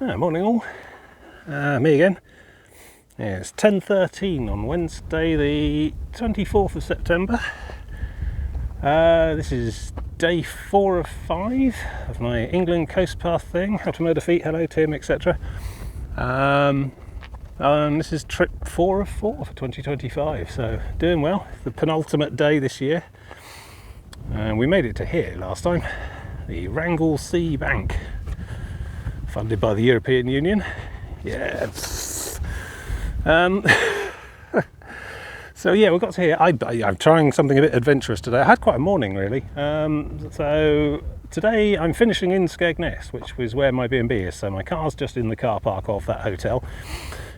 Morning all, me again. Yeah, it's 10:13 on Wednesday the 24th of September. This is day 4 of 5 of my England Coast Path thing, how to mow the feet, hello Tim, etc. This is trip 4 of 4 for 2025, so doing well. The penultimate day this year. We made it to here last time, the Wrangle Sea Bank, funded by the European Union. Yeah. So yeah, we got to here. I'm trying something a bit adventurous today. I had quite a morning really. So today I'm finishing in Skegness, which was where my B&B is. So my car's just in the car park of that hotel,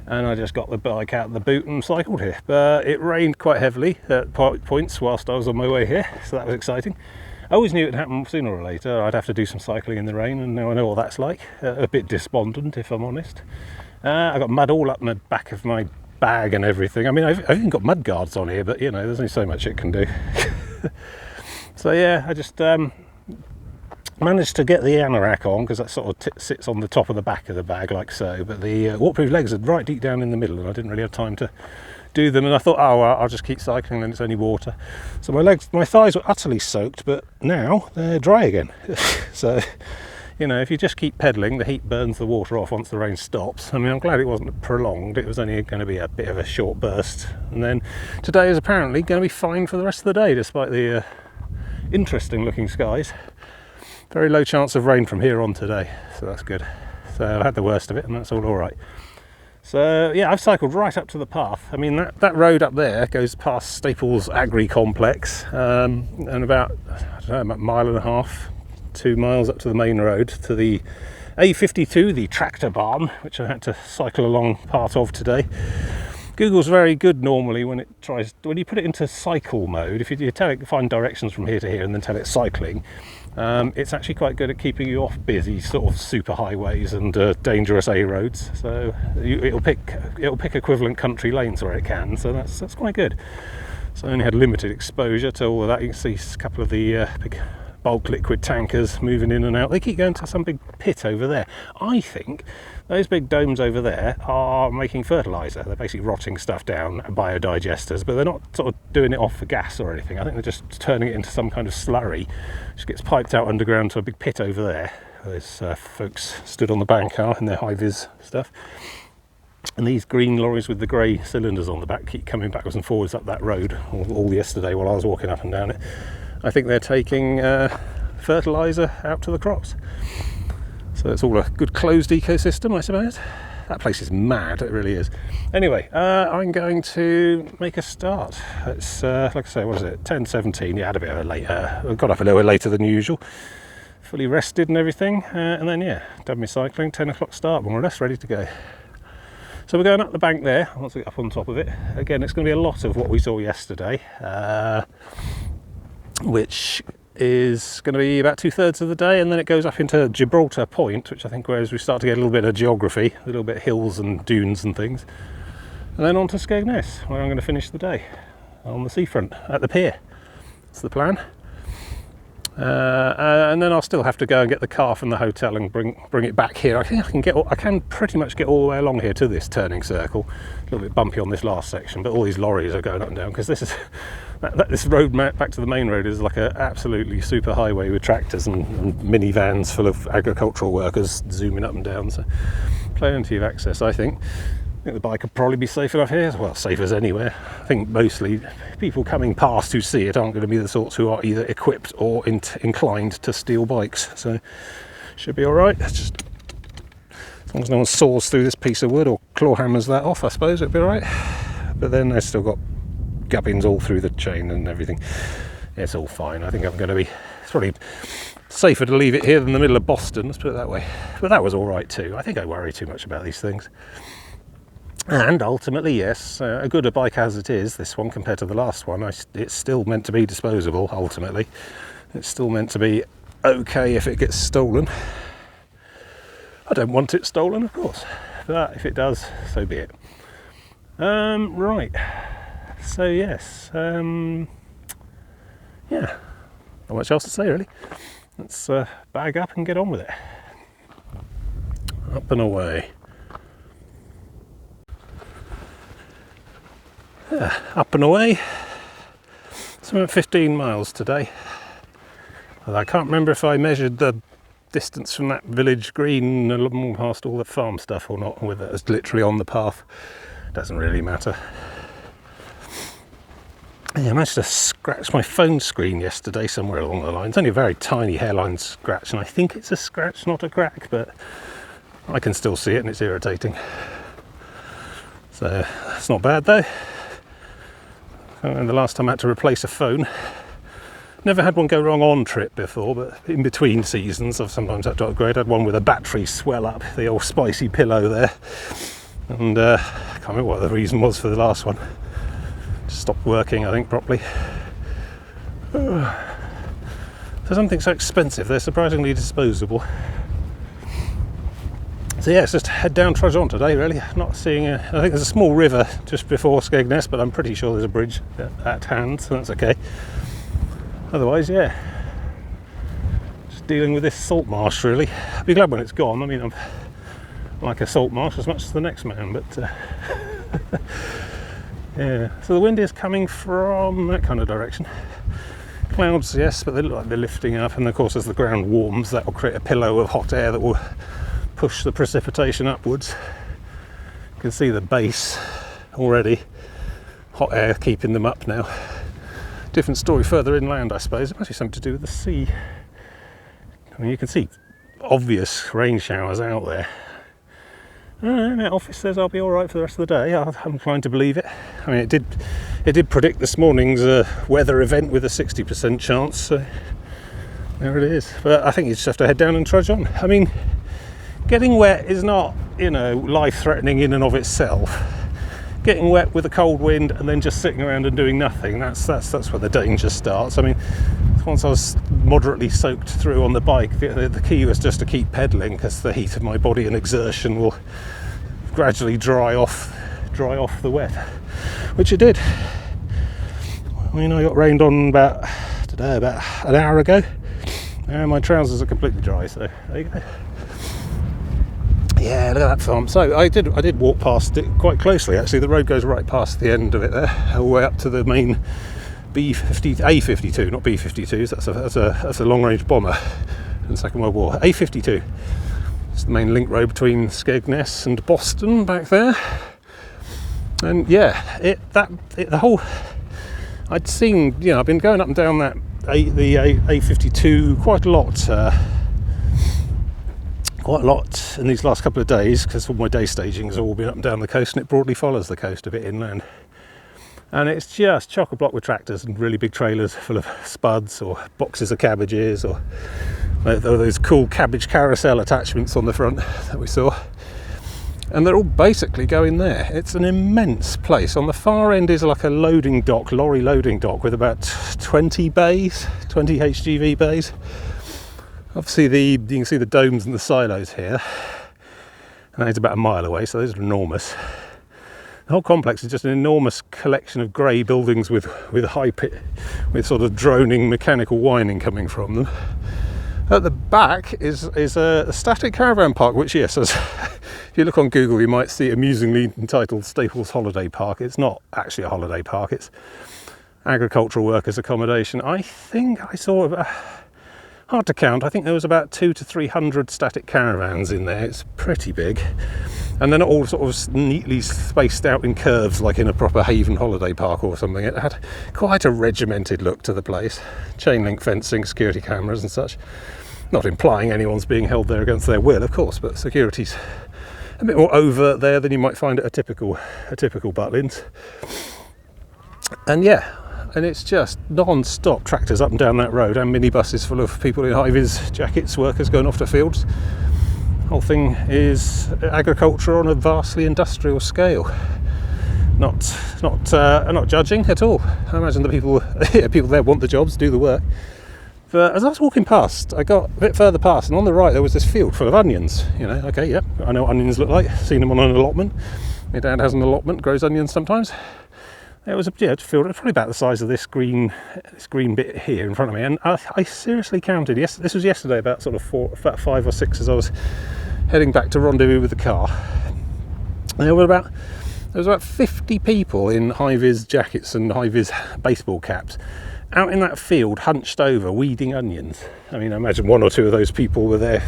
and I just got the bike out of the boot and cycled here. But it rained quite heavily at points whilst I was on my way here, so that was exciting. I always knew it'd happen sooner or later. I'd have to do some cycling in the rain, and now I know what that's like. A bit despondent, if I'm honest. I got mud all up the back of my bag and everything. I mean, I've even got mud guards on here, but you know, there's only so much it can do. So yeah, I just managed to get the anorak on, because that sort of sits on the top of the back of the bag like so, but the waterproof legs are right deep down in the middle, and I didn't really have time to do them, and I thought, oh well, I'll just keep cycling, then it's only water. So my thighs were utterly soaked, but now they're dry again. So you know, if you just keep pedalling, the heat burns the water off once the rain stops. I mean, I'm glad it wasn't prolonged. It was only going to be a bit of a short burst. And then today is apparently going to be fine for the rest of the day, despite the interesting looking skies. Very low chance of rain from here on today, so that's good. So I had the worst of it, and that's all right. So yeah, I've cycled right up to the path. I mean, that road up there goes past Staples Agri Complex, and about, I don't know, about a mile and a half, 2 miles up to the main road, to the A52, the tractor barn, which I had to cycle along part of today. Google's very good normally when you put it into cycle mode. If you tell it find directions from here to here and then tell it cycling, it's actually quite good at keeping you off busy sort of super highways and dangerous A roads. So it'll pick equivalent country lanes where it can. So that's quite good. So I only had limited exposure to all of that. You can see a couple of the big bulk liquid tankers moving in and out. They keep going to some big pit over there. I think those big domes over there are making fertiliser. They're basically rotting stuff down, biodigesters, but they're not sort of doing it off for gas or anything. I think they're just turning it into some kind of slurry, which gets piped out underground to a big pit over there. Those folks stood on the bank are in their high-vis stuff. And these green lorries with the grey cylinders on the back keep coming backwards and forwards up that road all yesterday while I was walking up and down it. I think they're taking fertiliser out to the crops. So it's all a good closed ecosystem, I suppose. That place is mad, it really is. Anyway, I'm going to make a start. It's, like I say, what is it, 10:17. Yeah, I had a bit of a late, I got up a little bit later than usual. Fully rested and everything. And then, yeah, done my cycling, 10 o'clock start, more or less, ready to go. So we're going up the bank there, once we get up on top of it. Again, it's going to be a lot of what we saw yesterday. Which is going to be about 2/3 of the day, and then it goes up into Gibraltar Point, which I think whereas we start to get a little bit of geography, a little bit of hills and dunes and things, and then on to Skegness, where I'm going to finish the day on the seafront at the pier. That's the plan. And then I'll still have to go and get the car from the hotel and bring it back here. I think I can pretty much get all the way along here to this turning circle. A little bit bumpy on this last section, but all these lorries are going up and down, because this is this road back to the main road is like a absolutely super highway with tractors and minivans full of agricultural workers zooming up and down. So plenty of access, I think. I think the bike could probably be safe enough here, well, safe as anywhere. I think mostly people coming past who see it aren't going to be the sorts who are either equipped or inclined to steal bikes, so should be all right. Just as long as no one saws through this piece of wood or claw hammers that off, I suppose it'll be all right. But then they've still got gubbins all through the chain and everything. It's all fine. I think I'm going to be, it's probably safer to leave it here than the middle of Boston, let's put it that way. But that was all right too. I think I worry too much about these things. And ultimately, yes, a good a bike as it is, this one compared to the last one, it's still meant to be disposable, ultimately. It's still meant to be okay if it gets stolen. I don't want it stolen, of course, but if it does, so be it. Right, so yes, yeah, not much else to say really. Let's bag up and get on with it. up and away. Up and away. So I'm at 15 miles today. Although I can't remember if I measured the distance from that village green along past all the farm stuff or not, or whether it was literally on the path. Doesn't really matter. Yeah, I managed to scratch my phone screen yesterday somewhere along the line. It's only a very tiny hairline scratch, and I think it's a scratch, not a crack, but I can still see it and it's irritating. So it's not bad though. And the last time I had to replace a phone, never had one go wrong on trip before, but in between seasons I've sometimes had to upgrade. I had one with a battery swell up, the old spicy pillow there, and I can't remember what the reason was for the last one. Just stopped working, I think, properly. For something so expensive, they're surprisingly disposable. So yeah, it's just head down, trudge on today really. Not seeing I think there's a small river just before Skegness, but I'm pretty sure there's a bridge at hand, so that's okay. Otherwise, yeah, just dealing with this salt marsh really. I'll be glad when it's gone. I mean, I'm like a salt marsh as much as the next man, but yeah. So the wind is coming from that kind of direction. Clouds, yes, but they look like they're lifting up, and of course as the ground warms that will create a pillow of hot air that will push the precipitation upwards. You can see the base already, hot air keeping them up now. Different story further inland, I suppose. It must be something to do with the sea. I mean, you can see obvious rain showers out there. My office says I'll be all right for the rest of the day. I'm inclined to believe it. I mean, it did predict this morning's weather event with a 60% chance, so there it is. But I think you just have to head down and trudge on. I mean, getting wet is not, life-threatening in and of itself. Getting wet with a cold wind and then just sitting around and doing nothing, that's where the danger starts. I mean, once I was moderately soaked through on the bike, the key was just to keep pedalling, because the heat of my body and exertion will gradually dry off the wet, which it did. I mean, I got rained on about an hour ago, and my trousers are completely dry, so there you go. Yeah, look at that farm. So I did walk past it quite closely actually. The road goes right past the end of it there, all the way up to the main A52, not B52s. That's a long-range bomber in the Second World War. A52. It's the main link road between Skegness and Boston back there. And yeah, the whole. I'd seen, I've been going up and down the A52 quite a lot in these last couple of days, because all my day staging has all been up and down the coast, and it broadly follows the coast a bit inland. And it's just chock-a-block with tractors and really big trailers full of spuds or boxes of cabbages or those cool cabbage carousel attachments on the front that we saw. And they're all basically going there. It's an immense place. On the far end is like a loading dock, lorry loading dock, with about 20 HGV bays. Obviously you can see the domes and the silos here, and it's about a mile away, so those are enormous. The whole complex is just an enormous collection of grey buildings with with sort of droning mechanical whining coming from them. At the back is a static caravan park, which, yes, if you look on Google you might see amusingly entitled Staples Holiday Park. It's not actually a holiday park, it's agricultural workers accommodation. I think I saw hard to count. I think there was about 200 to 300 static caravans in there. It's pretty big, and then all sort of neatly spaced out in curves, like in a proper Haven holiday park or something. It had quite a regimented look to the place. Chain link fencing, security cameras and such. Not implying anyone's being held there against their will, of course, but security's a bit more overt there than you might find at a typical Butlins. And yeah. And it's just non-stop tractors up and down that road, and minibuses full of people in high-vis jackets, workers going off to fields. The whole thing is agriculture on a vastly industrial scale. Not judging at all. I imagine the people there want the jobs, do the work. But as I was walking past, I got a bit further past, and on the right there was this field full of onions. Okay, yeah, I know what onions look like. Seen them on an allotment. My dad has an allotment, grows onions sometimes. It was a field probably about the size of this green bit here in front of me, and I seriously counted. Yes, this was yesterday, about 5 or 6 as I was heading back to rendezvous with the car. And there was about 50 people in high-vis jackets and high-vis baseball caps out in that field, hunched over, weeding onions. I mean, I imagine one or two of those people were there,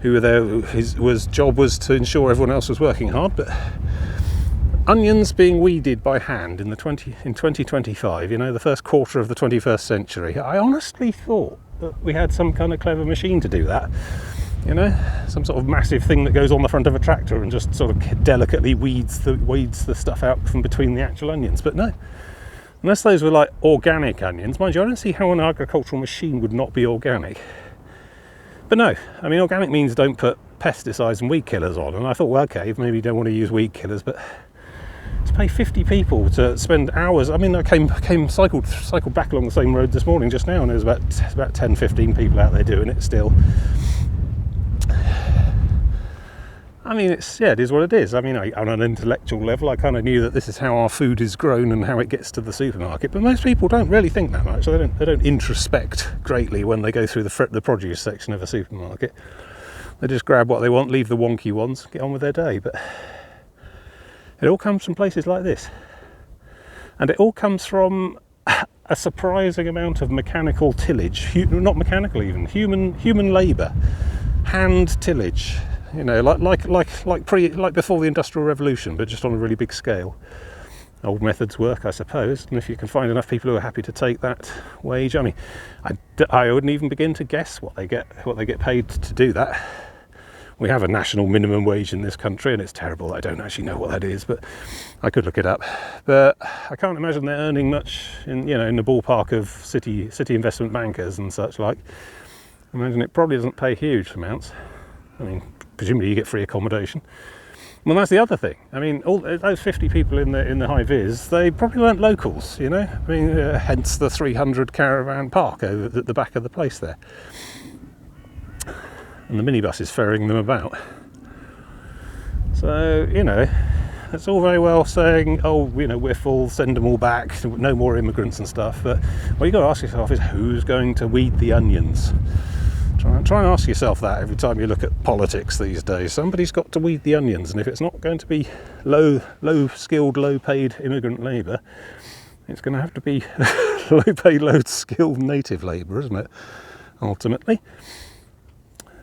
whose job was to ensure everyone else was working hard, but onions being weeded by hand in 2025, the first quarter of the 21st century. I honestly thought that we had some kind of clever machine to do that. Some sort of massive thing that goes on the front of a tractor and just sort of delicately weeds the stuff out from between the actual onions. But no, unless those were like organic onions. Mind you, I don't see how an agricultural machine would not be organic. But no, I mean, organic means don't put pesticides and weed killers on. And I thought, well, okay, maybe you don't want to use weed killers, but to pay 50 people to spend hours. I mean, I cycled back along the same road this morning just now, and there's about 10, 15 people out there doing it still. I mean, it is what it is. I mean, on an intellectual level, I kind of knew that this is how our food is grown and how it gets to the supermarket. But most people don't really think that much. They don't introspect greatly when they go through the produce section of a supermarket. They just grab what they want, leave the wonky ones, get on with their day. But it all comes from places like this, and it all comes from a surprising amount of mechanical tillage. Not mechanical, even human labour, hand tillage. Like before the Industrial Revolution, but just on a really big scale. Old methods work, I suppose, and if you can find enough people who are happy to take that wage, I mean, I wouldn't even begin to guess what they get paid to do that. We have a national minimum wage in this country, and it's terrible. I don't actually know what that is, but I could look it up. But I can't imagine they're earning much in the ballpark of city investment bankers and such like. I imagine it probably doesn't pay huge amounts. I mean, presumably you get free accommodation. Well, that's the other thing. I mean, all those 50 people in the high vis, they probably weren't locals, I mean, hence the 300 caravan park over at the back of the place there, and the minibus is ferrying them about. So it's all very well saying, oh, we're full, send them all back, no more immigrants and stuff. But what you got to ask yourself is, who's going to weed the onions? Try and ask yourself that every time you look at politics these days. Somebody's got to weed the onions, and if it's not going to be low-skilled, low-paid immigrant labour, it's going to have to be low-paid, low-skilled native labour, isn't it? Ultimately.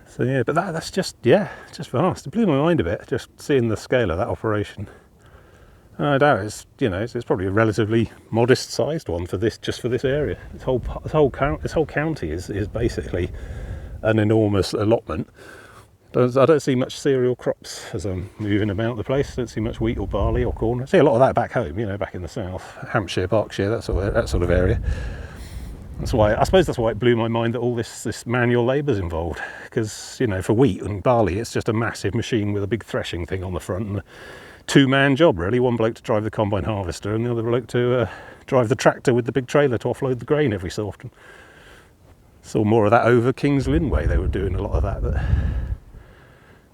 So yeah, but that's just vast. It blew my mind a bit, just seeing the scale of that operation. And I doubt it's probably a relatively modest-sized one for this area. This whole county is basically an enormous allotment. I don't see much cereal crops as I'm moving about the place. I don't see much wheat or barley or corn. I see a lot of that back home, back in the south, Hampshire, Berkshire, that sort of area. I suppose that's why it blew my mind that all this manual labour's involved. Because for wheat and barley, it's just a massive machine with a big threshing thing on the front, and a two-man job really. One bloke to drive the combine harvester, and the other bloke to drive the tractor with the big trailer to offload the grain every so often. Saw more of that over Kings Lynn way. They were doing a lot of that. But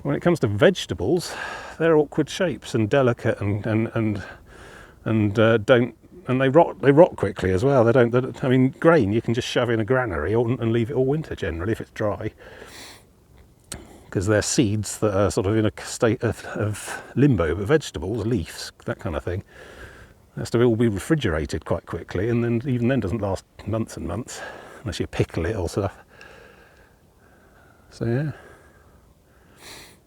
when it comes to vegetables, they're awkward shapes and delicate and they rot quickly as well. I mean, grain you can just shove in a granary and leave it all winter generally if it's dry, because they're seeds that are sort of in a state of limbo. But vegetables, leaves, that kind of thing, has to all be refrigerated quite quickly, and then even then doesn't last months and months unless you pickle it or stuff. So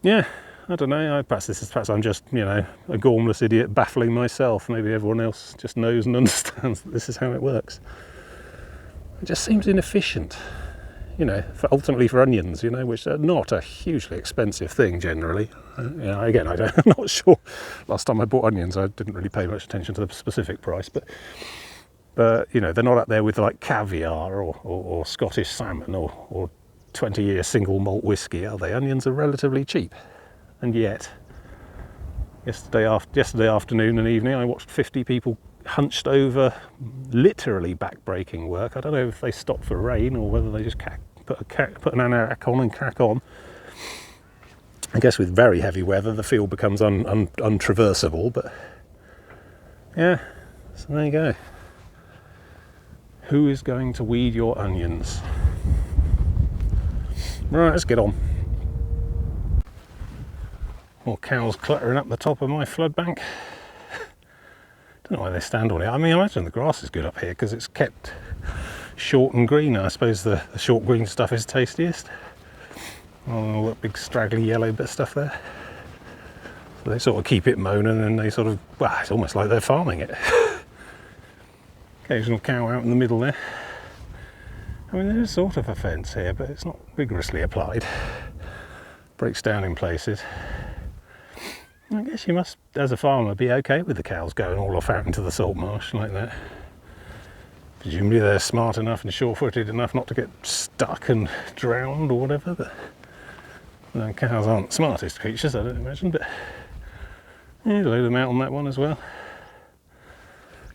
yeah, I don't know. Perhaps I'm just a gormless idiot baffling myself. Maybe everyone else just knows and understands that this is how it works. It just seems inefficient, ultimately for onions, which are not a hugely expensive thing generally. Again, I'm not sure. Last time I bought onions, I didn't really pay much attention to the specific price, but they're not up there with like caviar or Scottish salmon or 20-year single malt whiskey, are they? Onions are relatively cheap. And yet, yesterday afternoon and evening, I watched 50 people hunched over, literally back-breaking work. I don't know if they stopped for rain or whether they just put an anorak on and crack on. I guess with very heavy weather, the field becomes untraversable. But yeah, so there you go. Who is going to weed your onions? Right, let's get on. More cows cluttering up the top of my flood bank. Don't know why they stand on it. I mean, I imagine the grass is good up here because it's kept short and green. I suppose the short green stuff is tastiest. All that big straggly yellow bit stuff there. So they sort of keep it mown and then they sort of, well, it's almost like they're farming it. Occasional cow out in the middle there. I mean, there's sort of a fence here, but it's not vigorously applied. Breaks down in places. I guess you must, as a farmer, be okay with the cows going all off out into the salt marsh like that. Presumably they're smart enough and sure-footed enough not to get stuck and drowned or whatever, but no, cows aren't the smartest creatures, I don't imagine, but yeah, load them out on that one as well.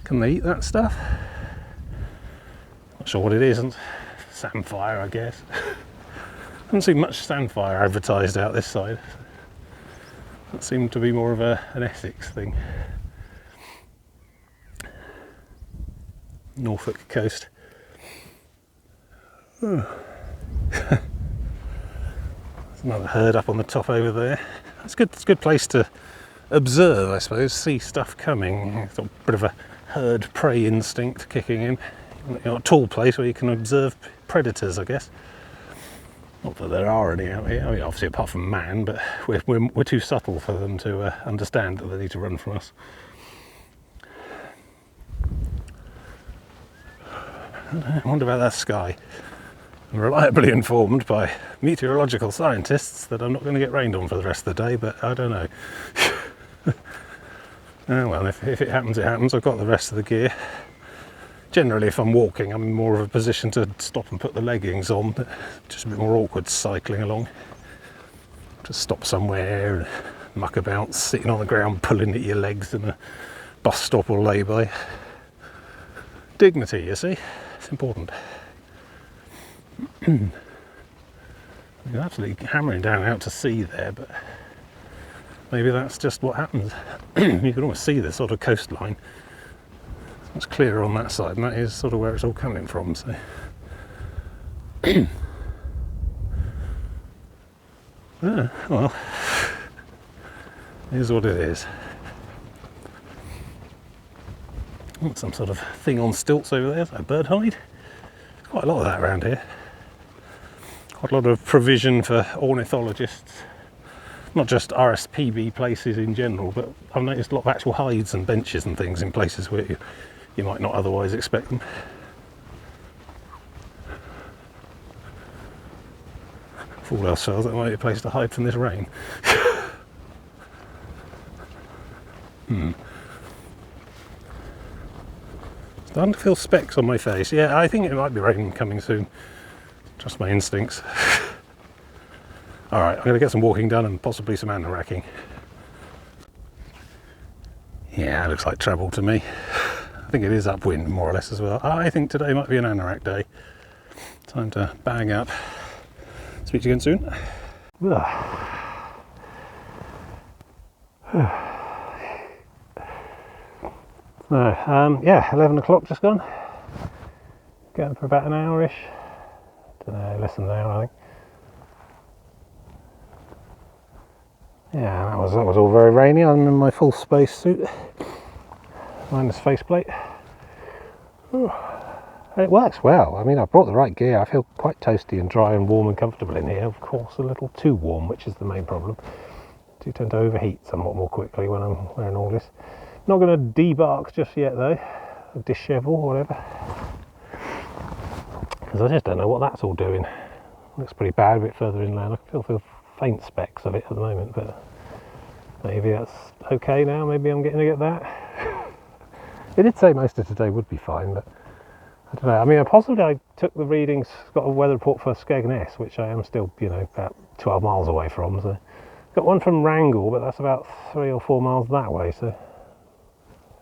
Can they eat that stuff? Not sure what it is. Samphire, I guess. Haven't seen much samphire advertised out this side. That seemed to be more of an Essex thing. Norfolk coast. Oh. There's another herd up on the top over there. It's good. It's a good place to observe, I suppose. See stuff coming. It's a bit of a herd prey instinct kicking in. You know, a tall place where you can observe predators, I guess. Not that there are any out here. I mean, obviously apart from man, but we're too subtle for them to understand that they need to run from us. I wonder about that sky. I'm reliably informed by meteorological scientists that I'm not going to get rained on for the rest of the day, but I don't know. Oh well, if it happens, it happens. I've got the rest of the gear. Generally, if I'm walking, I'm in more of a position to stop and put the leggings on. Just a bit more awkward cycling along. Just stop somewhere and muck about, sitting on the ground, pulling at your legs in a bus stop or lay-by. Dignity, you see, it's important. You're absolutely hammering down out to sea there, but maybe that's just what happens. You can almost see the sort of coastline. It's much clearer on that side, and that is sort of where it's all coming from. So, well, here's what it is. Some sort of thing on stilts over there. Is that a bird hide? There's quite a lot of that around here. Quite a lot of provision for ornithologists. Not just RSPB places in general, but I've noticed a lot of actual hides and benches and things in places where you might not otherwise expect them. If all else fails, that might be a place to hide from this rain. Starting to feel specks on my face. Yeah, I think it might be rain coming soon. Trust my instincts. Alright, I'm going to get some walking done and possibly some anoracking. Yeah, it looks like travel to me. I think it is upwind more or less as well. I think today might be an anorak day. Time to bag up. Speak to you again soon. Yeah, 11 o'clock just gone. Going for about an hour-ish. Don't know, less than an hour I think. Yeah, that was all very rainy. I'm in my full space suit, minus faceplate. It works well. I mean, I've brought the right gear. I feel quite toasty and dry and warm and comfortable in here. Of course, a little too warm, which is the main problem. I do tend to overheat somewhat more quickly when I'm wearing all this. Not going to debark just yet though, or dishevel or whatever, because I just don't know what that's all doing. Looks pretty bad a bit further inland. I still feel faint specks of it at the moment, but maybe that's okay now. Maybe I'm getting to get that. It did say most of today would be fine, but I don't know. I mean, possibly I took the readings, got a weather report for Skegness, which I am still, about 12 miles away from. So got one from Wrangle, but that's about 3 or 4 miles that way. So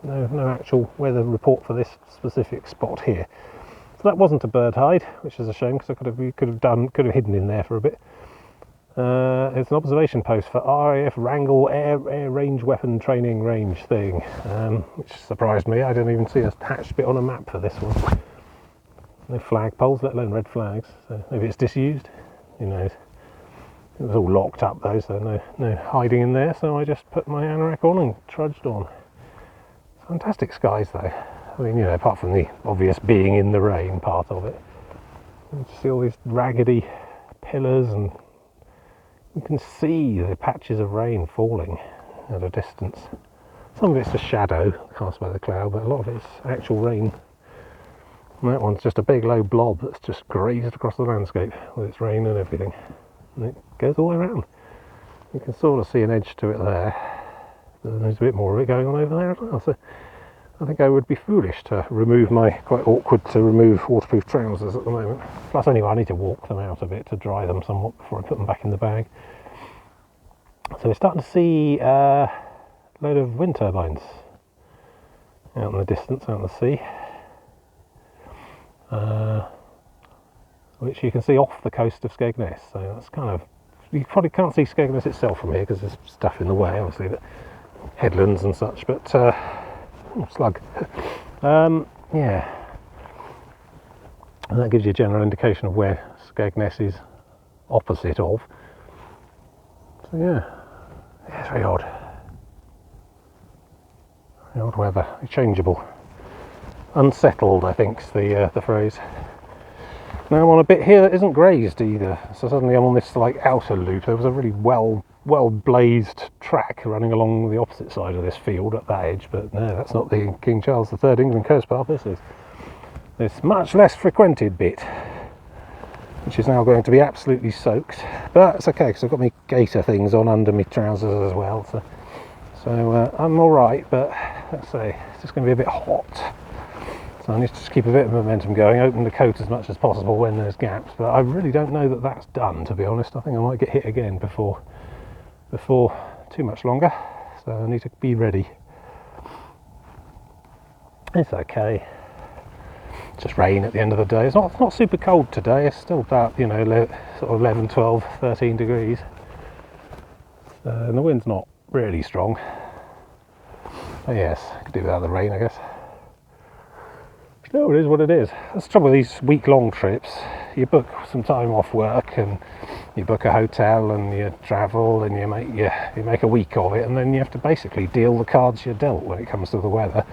no actual weather report for this specific spot here. So that wasn't a bird hide, which is a shame because I could have hidden in there for a bit. It's an observation post for RAF Wrangle Air Range Weapon Training Range thing, which surprised me. I didn't even see a hatched bit on a map for this one. No flag poles, let alone red flags. So maybe it's disused. Who knows? It was all locked up though, so no hiding in there, so I just put my anorak on and trudged on. Fantastic skies though. I mean, you know, apart from the obvious being in the rain part of it. You see all these raggedy pillars, and you can see the patches of rain falling at a distance. Some of it's a shadow cast by the cloud, but a lot of it's actual rain. And that one's just a big low blob that's just grazed across the landscape with its rain and everything. And it goes all the way around. You can sort of see an edge to it there. And there's a bit more of it going on over there as well. So I think I would be foolish to remove my, quite awkward to remove waterproof trousers at the moment. Plus anyway, I need to walk them out a bit to dry them somewhat before I put them back in the bag. So we're starting to see a load of wind turbines out in the distance, out in the sea. Which you can see off the coast of Skegness. So that's kind of, you probably can't see Skegness itself from here because there's stuff in the way, obviously, but headlands and such, but slug. Yeah, and that gives you a general indication of where Skegness is opposite of. So yeah, it's very odd. Very odd weather, changeable, unsettled, I think is the phrase. Now I'm on a bit here that isn't grazed either, so suddenly I'm on this like outer loop. There was a really well blazed track running along the opposite side of this field at that edge, but no, that's not the King Charles III England Coast Path. This is this much less frequented bit, which is now going to be absolutely soaked, but it's okay because I've got my gaiter things on under my trousers as well, so I'm all right. But let's say it's just going to be a bit hot. So I need to just keep a bit of momentum going, open the coat as much as possible when there's gaps, but I really don't know that that's done, to be honest. I think I might get hit again before too much longer, so I need to be ready. It's okay. It's just rain at the end of the day. It's not super cold today. It's still about, you know, sort of 11, 12, 13 degrees. And the wind's not really strong. But yes, I could do without the rain, I guess. No, it is what it is. That's the trouble with these week-long trips. You book some time off work, and you book a hotel, and you travel, and you make a week of it, and then you have to basically deal the cards you're dealt when it comes to the weather.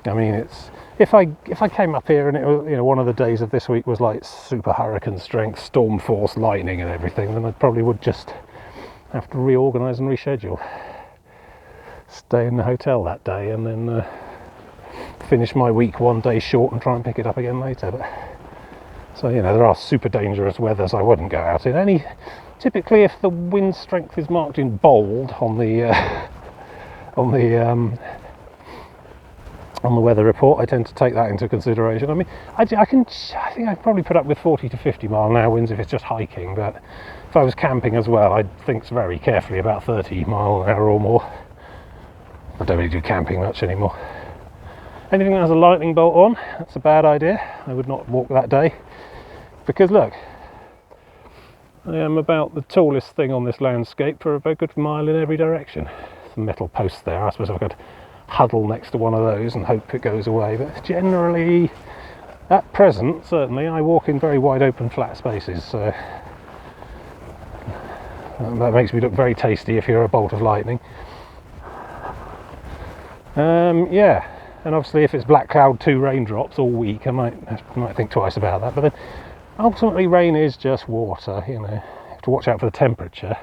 I mean, it's if I came up here and it was, you know, one of the days of this week was like super hurricane strength, storm force, lightning, and everything, then I probably would just have to reorganise and reschedule. Stay in the hotel that day, and then finish my week one day short and try and pick it up again later. But so, you know, there are super dangerous weathers I wouldn't go out in. Typically, if the wind strength is marked in bold on the weather report, I tend to take that into consideration. I mean, I think I'd probably put up with 40 to 50 mile an hour winds if it's just hiking, but if I was camping as well, I'd think very carefully about 30 mile an hour or more. I don't really do camping much anymore. Anything that has a lightning bolt on, that's a bad idea. I would not walk that day, because look, I am about the tallest thing on this landscape for about a good mile in every direction. Some metal posts there. I suppose I could huddle next to one of those and hope it goes away, but generally, at present, certainly, I walk in very wide open flat spaces, so that makes me look very tasty if you're a bolt of lightning. Yeah. And obviously, if it's black cloud 2 raindrops all week, I might think twice about that. But then, ultimately, rain is just water. You know, you have to watch out for the temperature.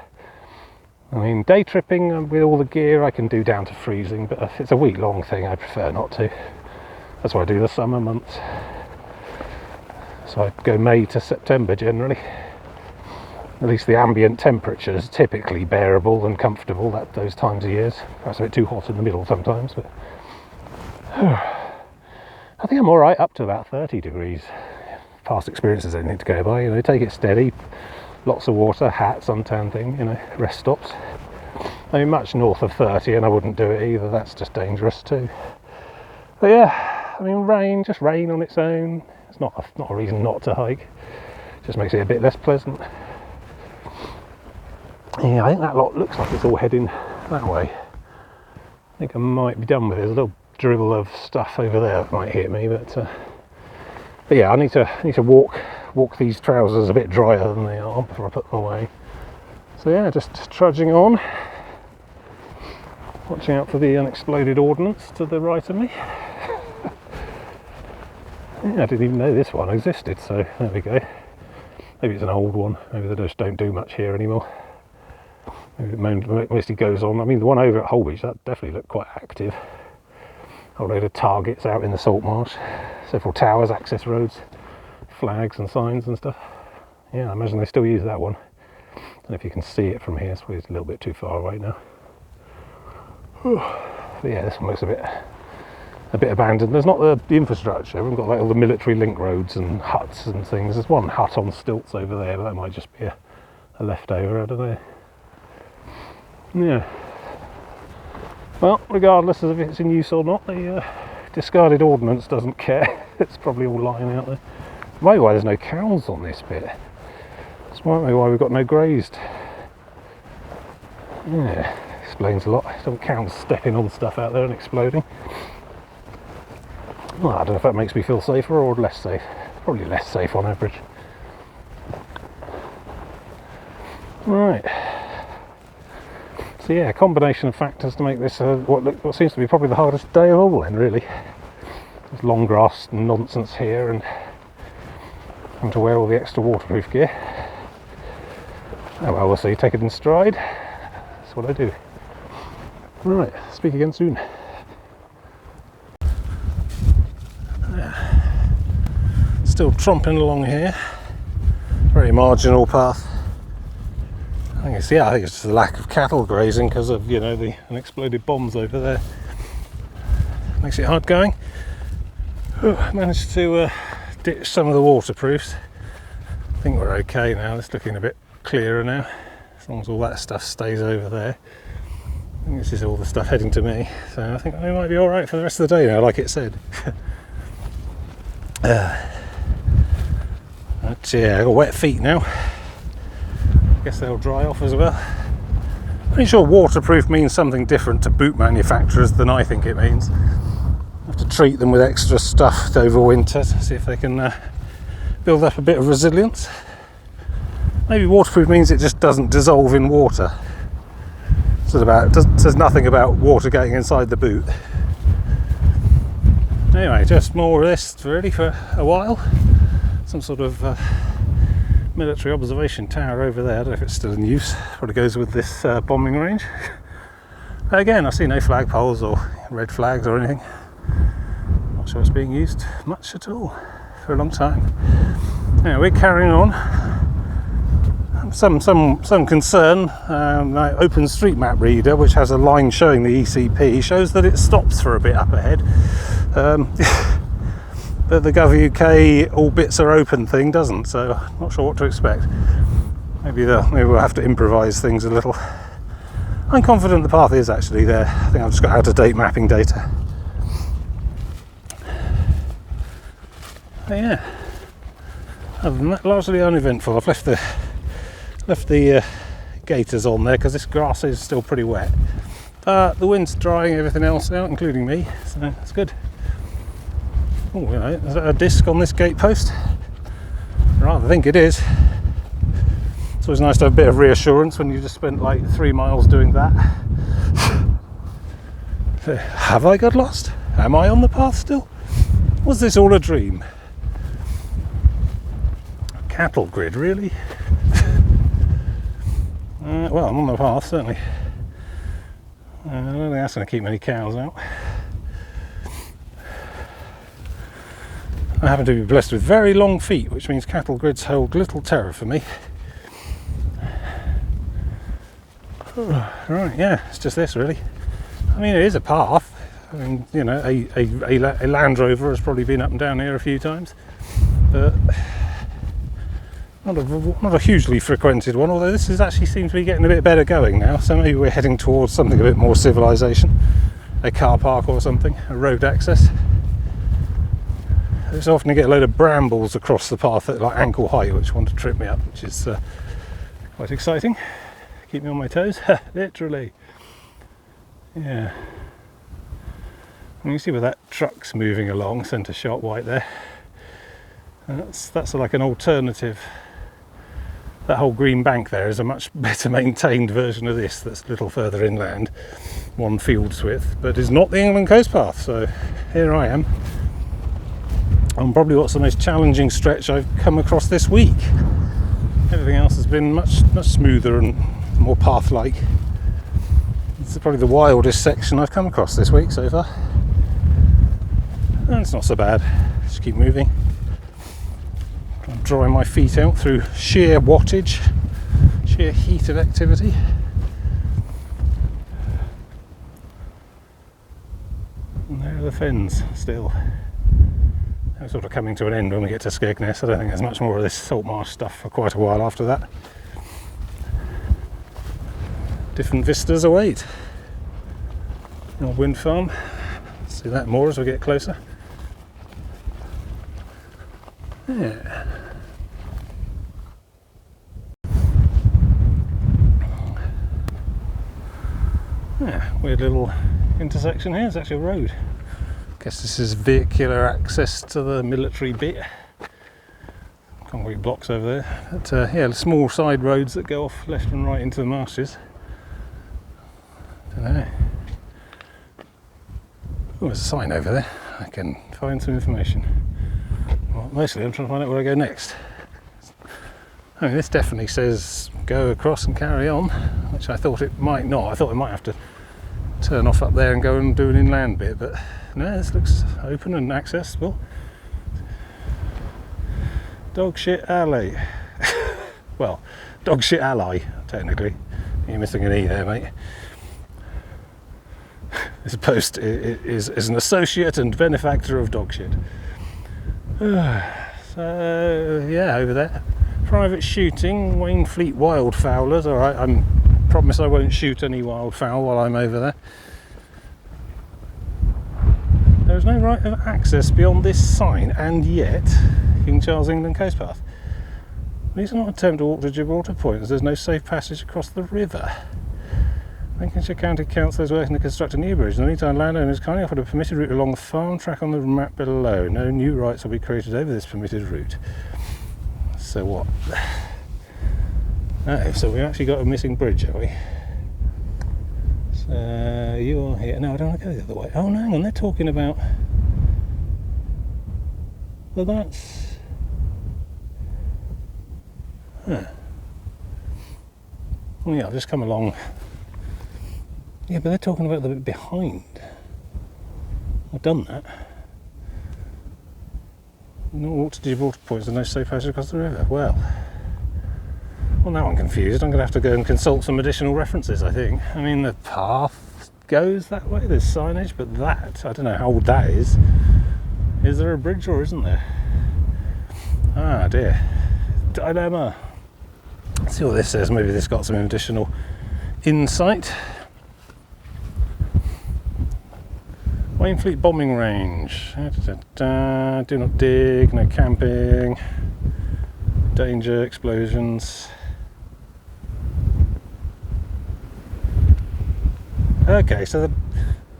I mean, day tripping with all the gear, I can do down to freezing. But if it's a week-long thing, I prefer not to. That's why I do the summer months. So I go May to September generally. At least the ambient temperature is typically bearable and comfortable at those times of years. Perhaps a bit too hot in the middle sometimes, but I think I'm all right up to about 30 degrees. Past experiences I need to go by, you know, take it steady, lots of water, hat, suntan thing, you know, rest stops. I mean, much north of 30 and I wouldn't do it either, that's just dangerous too. But yeah, I mean, just rain on its own, it's not a reason not to hike, it just makes it a bit less pleasant. Yeah, I think that lot looks like it's all heading that way. I think I might be done with it. There's a little dribble of stuff over there that might hit me, but yeah, I need to walk these trousers a bit drier than they are before I put them away. So yeah, just trudging on, watching out for the unexploded ordnance to the right of me. Yeah, I didn't even know this one existed, so there we go. Maybe it's an old one, maybe they just don't do much here anymore. Maybe it mostly goes on. I mean, the one over at Holbeach, that definitely looked quite active. A whole load of targets out in the salt marsh, several towers, access roads, flags and signs and stuff. Yeah, I imagine they still use that one. I don't know if you can see it from here, so it's a little bit too far away now. But yeah, this one looks a bit abandoned. There's not the infrastructure. We've got like all the military link roads and huts and things. There's one hut on stilts over there, but that might just be a leftover, I don't know. Yeah. Well, regardless of if it's in use or not, the discarded ordnance doesn't care. It's probably all lying out there. Maybe why there's no cows on this bit. This might be why we've got no grazed. Yeah, explains a lot. Some cows stepping on stuff out there and exploding. Well, I don't know if that makes me feel safer or less safe. Probably less safe on average. Right. So yeah, a combination of factors to make this what seems to be probably the hardest day of all then, really. There's long grass nonsense here and having to wear all the extra waterproof gear. Oh well, we'll see, take it in stride. That's what I do. Right, speak again soon. Still tromping along here. Very marginal path. I think it's just the lack of cattle grazing because of, you know, the unexploded bombs over there. Makes it hard going. Managed to ditch some of the waterproofs. I think we're okay now. It's looking a bit clearer now, as long as all that stuff stays over there. I think this is all the stuff heading to me, so I think we might be all right for the rest of the day now, like it said. But yeah, I've got wet feet now. I guess they'll dry off as well. Pretty sure waterproof means something different to boot manufacturers than I think it means. I have to treat them with extra stuff over winter to see if they can build up a bit of resilience. Maybe waterproof means it just doesn't dissolve in water. Says nothing about water getting inside the boot. Anyway, just more of this really for a while. Some sort of military observation tower over there. I don't know if it's still in use. Probably goes with this bombing range. Again, I see no flagpoles or red flags or anything. Not sure it's being used much at all for a long time. Anyway, we're carrying on. Some concern. My OpenStreetMap reader, which has a line showing the ECP, shows that it stops for a bit up ahead. But the Gov UK all bits are open thing doesn't, so I'm not sure what to expect. Maybe we'll have to improvise things a little. I'm confident the path is actually there. I think I've just got out-of-date mapping data. But yeah, other than that, largely uneventful. I've left the gaiters on there because this grass is still pretty wet. The wind's drying everything else out, including me, so that's good. Oh, right. Is that a disc on this gate post? I rather think it is. It's always nice to have a bit of reassurance when you just spent like 3 miles doing that. Have I got lost? Am I on the path still? Was this all a dream? Cattle grid, really? Well, I'm on the path, certainly. I don't think that's going to keep many cows out. I happen to be blessed with very long feet, which means cattle grids hold little terror for me. Right, yeah, it's just this really. I mean, it is a path. I mean, you know, a Land Rover has probably been up and down here a few times, but not a hugely frequented one, although this actually seems to be getting a bit better going now, so maybe we're heading towards something a bit more civilization, a car park or something, a road access. It's often to get a load of brambles across the path at like ankle height, which want to trip me up, which is quite exciting. Keep me on my toes, literally. Yeah. And you see where that truck's moving along, centre shot white there. And that's like an alternative. that whole green bank there is a much better maintained version of this that's a little further inland, one field's width, but is not the England Coast Path. So here I am on probably what's the most challenging stretch I've come across this week. Everything else has been much smoother and more path-like. It's probably the wildest section I've come across this week so far. And it's not so bad. Just keep moving. I'm drying my feet out through sheer wattage, sheer heat of activity. And there are the fens still. They're sort of coming to an end when we get to Skegness. I don't think there's much more of this salt marsh stuff for quite a while after that. Different vistas await. The old wind farm. See that more as we get closer. Yeah. Yeah, weird little intersection here. It's actually a road. Guess this is vehicular access to the military bit. Concrete blocks over there. But yeah, small side roads that go off left and right into the marshes. Don't know. Oh, there's a sign over there. I can find some information. Well, mostly I'm trying to find out where I go next. I mean, this definitely says go across and carry on, which I thought it might not. I thought I might have to turn off up there and go and do an inland bit, but no, this looks open and accessible. Dog shit alley. Well, dog shit ally, technically. You're missing an E there, mate. This post is an associate and benefactor of dog shit. So, yeah, over there. Private shooting, Wainfleet wildfowlers. Alright, I promise I won't shoot any wildfowl while I'm over there. There is no right of access beyond this sign, and yet King Charles England Coast Path. Please not attempt to walk to Gibraltar Point as there's no safe passage across the river. Lincolnshire County Council is working to construct a new bridge. In the meantime, landowners kindly offered a permitted route along the farm track on the map below. No new rights will be created over this permitted route. So what? Oh, so we've actually got a missing bridge, have we? So you're here. No, I don't want to go the other way. Oh, no, hang on, they're talking about... Well, that's... Huh. Well, yeah, I'll just come along. Yeah, but they're talking about the bit behind. I've done that. No walk to Gibraltar Point, there's no safe passage across the river. Well, now I'm confused. I'm going to have to go and consult some additional references, I think. I mean, the path goes that way, there's signage, but that, I don't know how old that is. Is there a bridge or isn't there? Ah, dear. Dilemma. Let's see what this says. Maybe this got some additional insight. Wainfleet bombing range. Do not dig, no camping, danger, explosions. Okay, so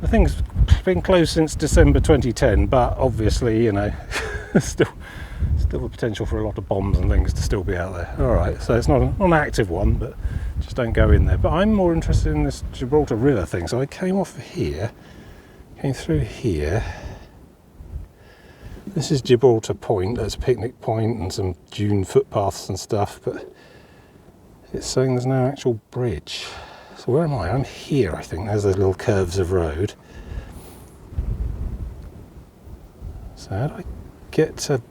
the thing's been closed since December 2010, but obviously, you know, still the potential for a lot of bombs and things to still be out there. Alright, so it's not an active one, but just don't go in there. But I'm more interested in this Gibraltar River thing, so I came off here. Came through here. This is Gibraltar Point. There's a picnic point and some dune footpaths and stuff, but it's saying there's no actual bridge. So where am I? I'm here, I think. There's those little curves of road. So how do I get to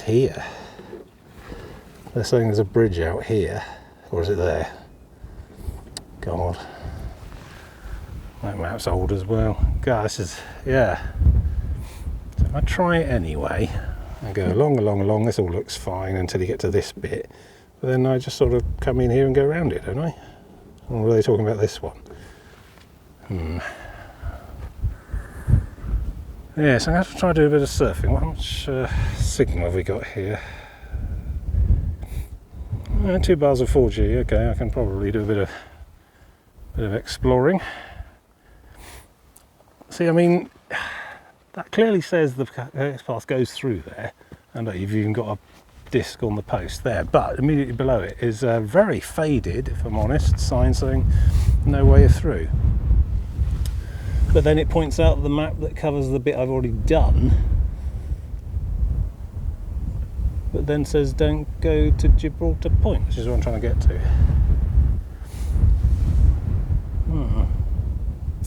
here? They're saying there's a bridge out here, or is it there? God. That map's old as well. God, this is, yeah. So if I try it anyway, I go along, this all looks fine until you get to this bit. But then I just sort of come in here and go around it, don't I? Or were they talking about this one? Yeah, so I'm going to have to try to do a bit of surfing. How much signal have we got here? 2 bars of 4G, okay, I can probably do a bit of exploring. See, I mean, that clearly says the path goes through there, and you've even got disc on the post there, but immediately below it is a very faded, if I'm honest, sign saying no way through. But then it points out the map that covers the bit I've already done, but then says don't go to Gibraltar Point, which is what I'm trying to get to.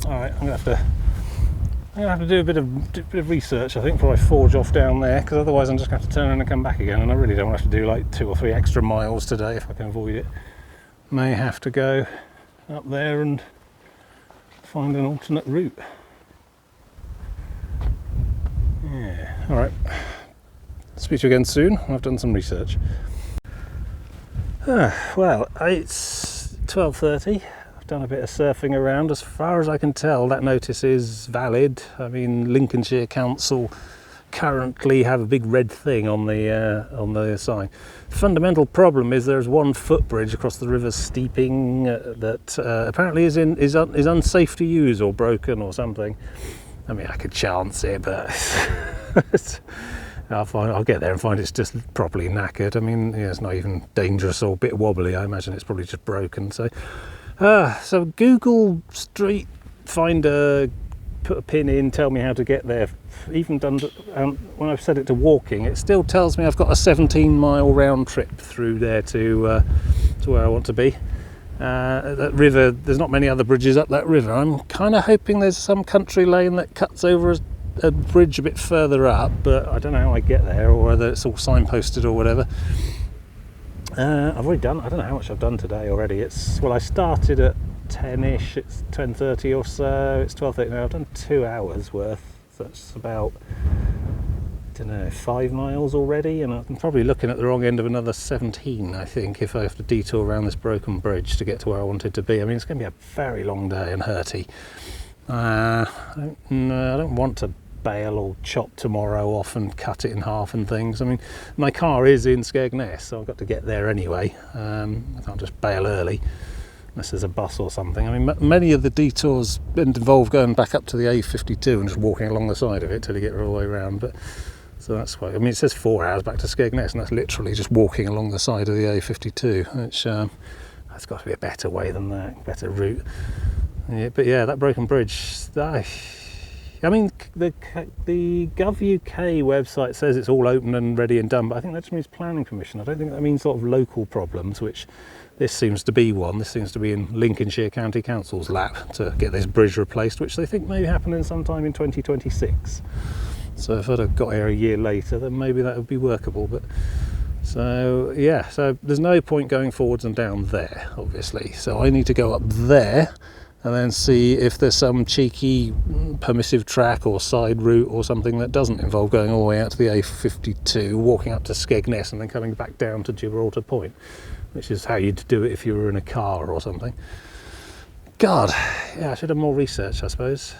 Alright, I'm gonna have to do a bit of research, I think, before I forge off down there, because otherwise I'm just going to have to turn around and come back again, and I really don't want to have to do like 2 or 3 extra miles today if I can avoid it. May have to go up there and find an alternate route. Yeah, alright. Speak to you again soon. I've done some research. Well, it's 12:30. Done a bit of surfing around. As far as I can tell, that notice is valid. I mean, Lincolnshire Council currently have a big red thing on the sign. The fundamental problem is there's one footbridge across the river Steeping that apparently is unsafe to use or broken or something. I mean, I could chance it, but I'll get there and find it's just properly knackered. I mean, yeah, it's not even dangerous or a bit wobbly. I imagine it's probably just broken. So Google Street Finder put a pin in, tell me how to get there. Even done when I've set it to walking, it still tells me I've got a 17-mile round trip through there to where I want to be. That river, there's not many other bridges up that river. I'm kind of hoping there's some country lane that cuts over a bridge a bit further up, but I don't know how I get there or whether it's all signposted or whatever. I've already done, I don't know how much I've done today already. I started at 10ish, it's 10:30 or so, it's 12:30 now. I've done 2 hours worth, so that's about, I don't know, 5 miles already, and I'm probably looking at the wrong end of another 17, I think, if I have to detour around this broken bridge to get to where I wanted to be. I mean, it's going to be a very long day and hurty. I don't want to bail or chop tomorrow off and cut it in half and things. I mean, my car is in Skegness, so I've got to get there anyway. I can't just bail early unless there's a bus or something. I mean, many of the detours involve going back up to the A52 and just walking along the side of it till you get all the way around. But so that's quite, I mean, it says 4 hours back to Skegness, and that's literally just walking along the side of the A52, which that's got to be a better way than that, better route. Yeah, but yeah, that broken bridge, I mean, the Gov.uk website says it's all open and ready and done, but I think that just means planning permission. I don't think that means sort of local problems, which this seems to be one. This seems to be in Lincolnshire County Council's lap to get this bridge replaced, which they think may be happening sometime in 2026. So if I'd have got here a year later, then maybe that would be workable. But so yeah, so there's no point going forwards and down there, obviously. So I need to go up there and then see if there's some cheeky permissive track or side route or something that doesn't involve going all the way out to the A52, walking up to Skegness and then coming back down to Gibraltar Point, which is how you'd do it if you were in a car or something. God, yeah, I should have more research, I suppose.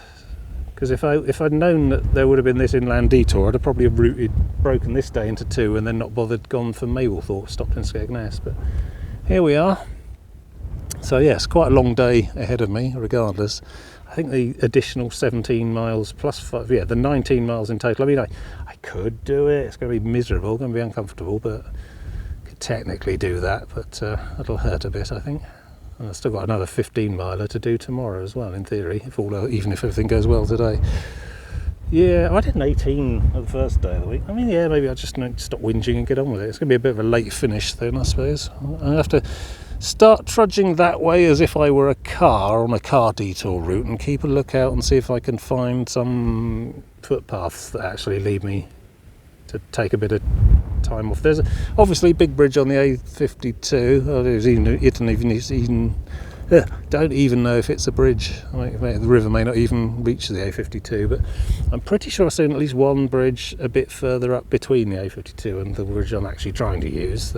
Because if I'd known that there would have been this inland detour, I'd have probably broken this day into 2 and then not bothered, gone for Mablethorpe, stopped in Skegness. But here we are. So yes, quite a long day ahead of me, regardless. I think the additional 17 miles plus 5, yeah, the 19 miles in total. I mean, I could do it. It's going to be miserable, going to be uncomfortable, but I could technically do that. But that'll hurt a bit, I think. And I've still got another 15 miler to do tomorrow as well, in theory, even if everything goes well today. Yeah, I did an 18 at the first day of the week. I mean, yeah, maybe I'll just stop whinging and get on with it. It's going to be a bit of a late finish then, I suppose. I have to start trudging that way as if I were a car on a car detour route and keep a lookout and see if I can find some footpaths that actually lead me to take a bit of time off. There's obviously a big bridge on the A52. Don't even know if it's a bridge. The river may not even reach the A52, but I'm pretty sure I've seen at least one bridge a bit further up between the A52 and the bridge I'm actually trying to use.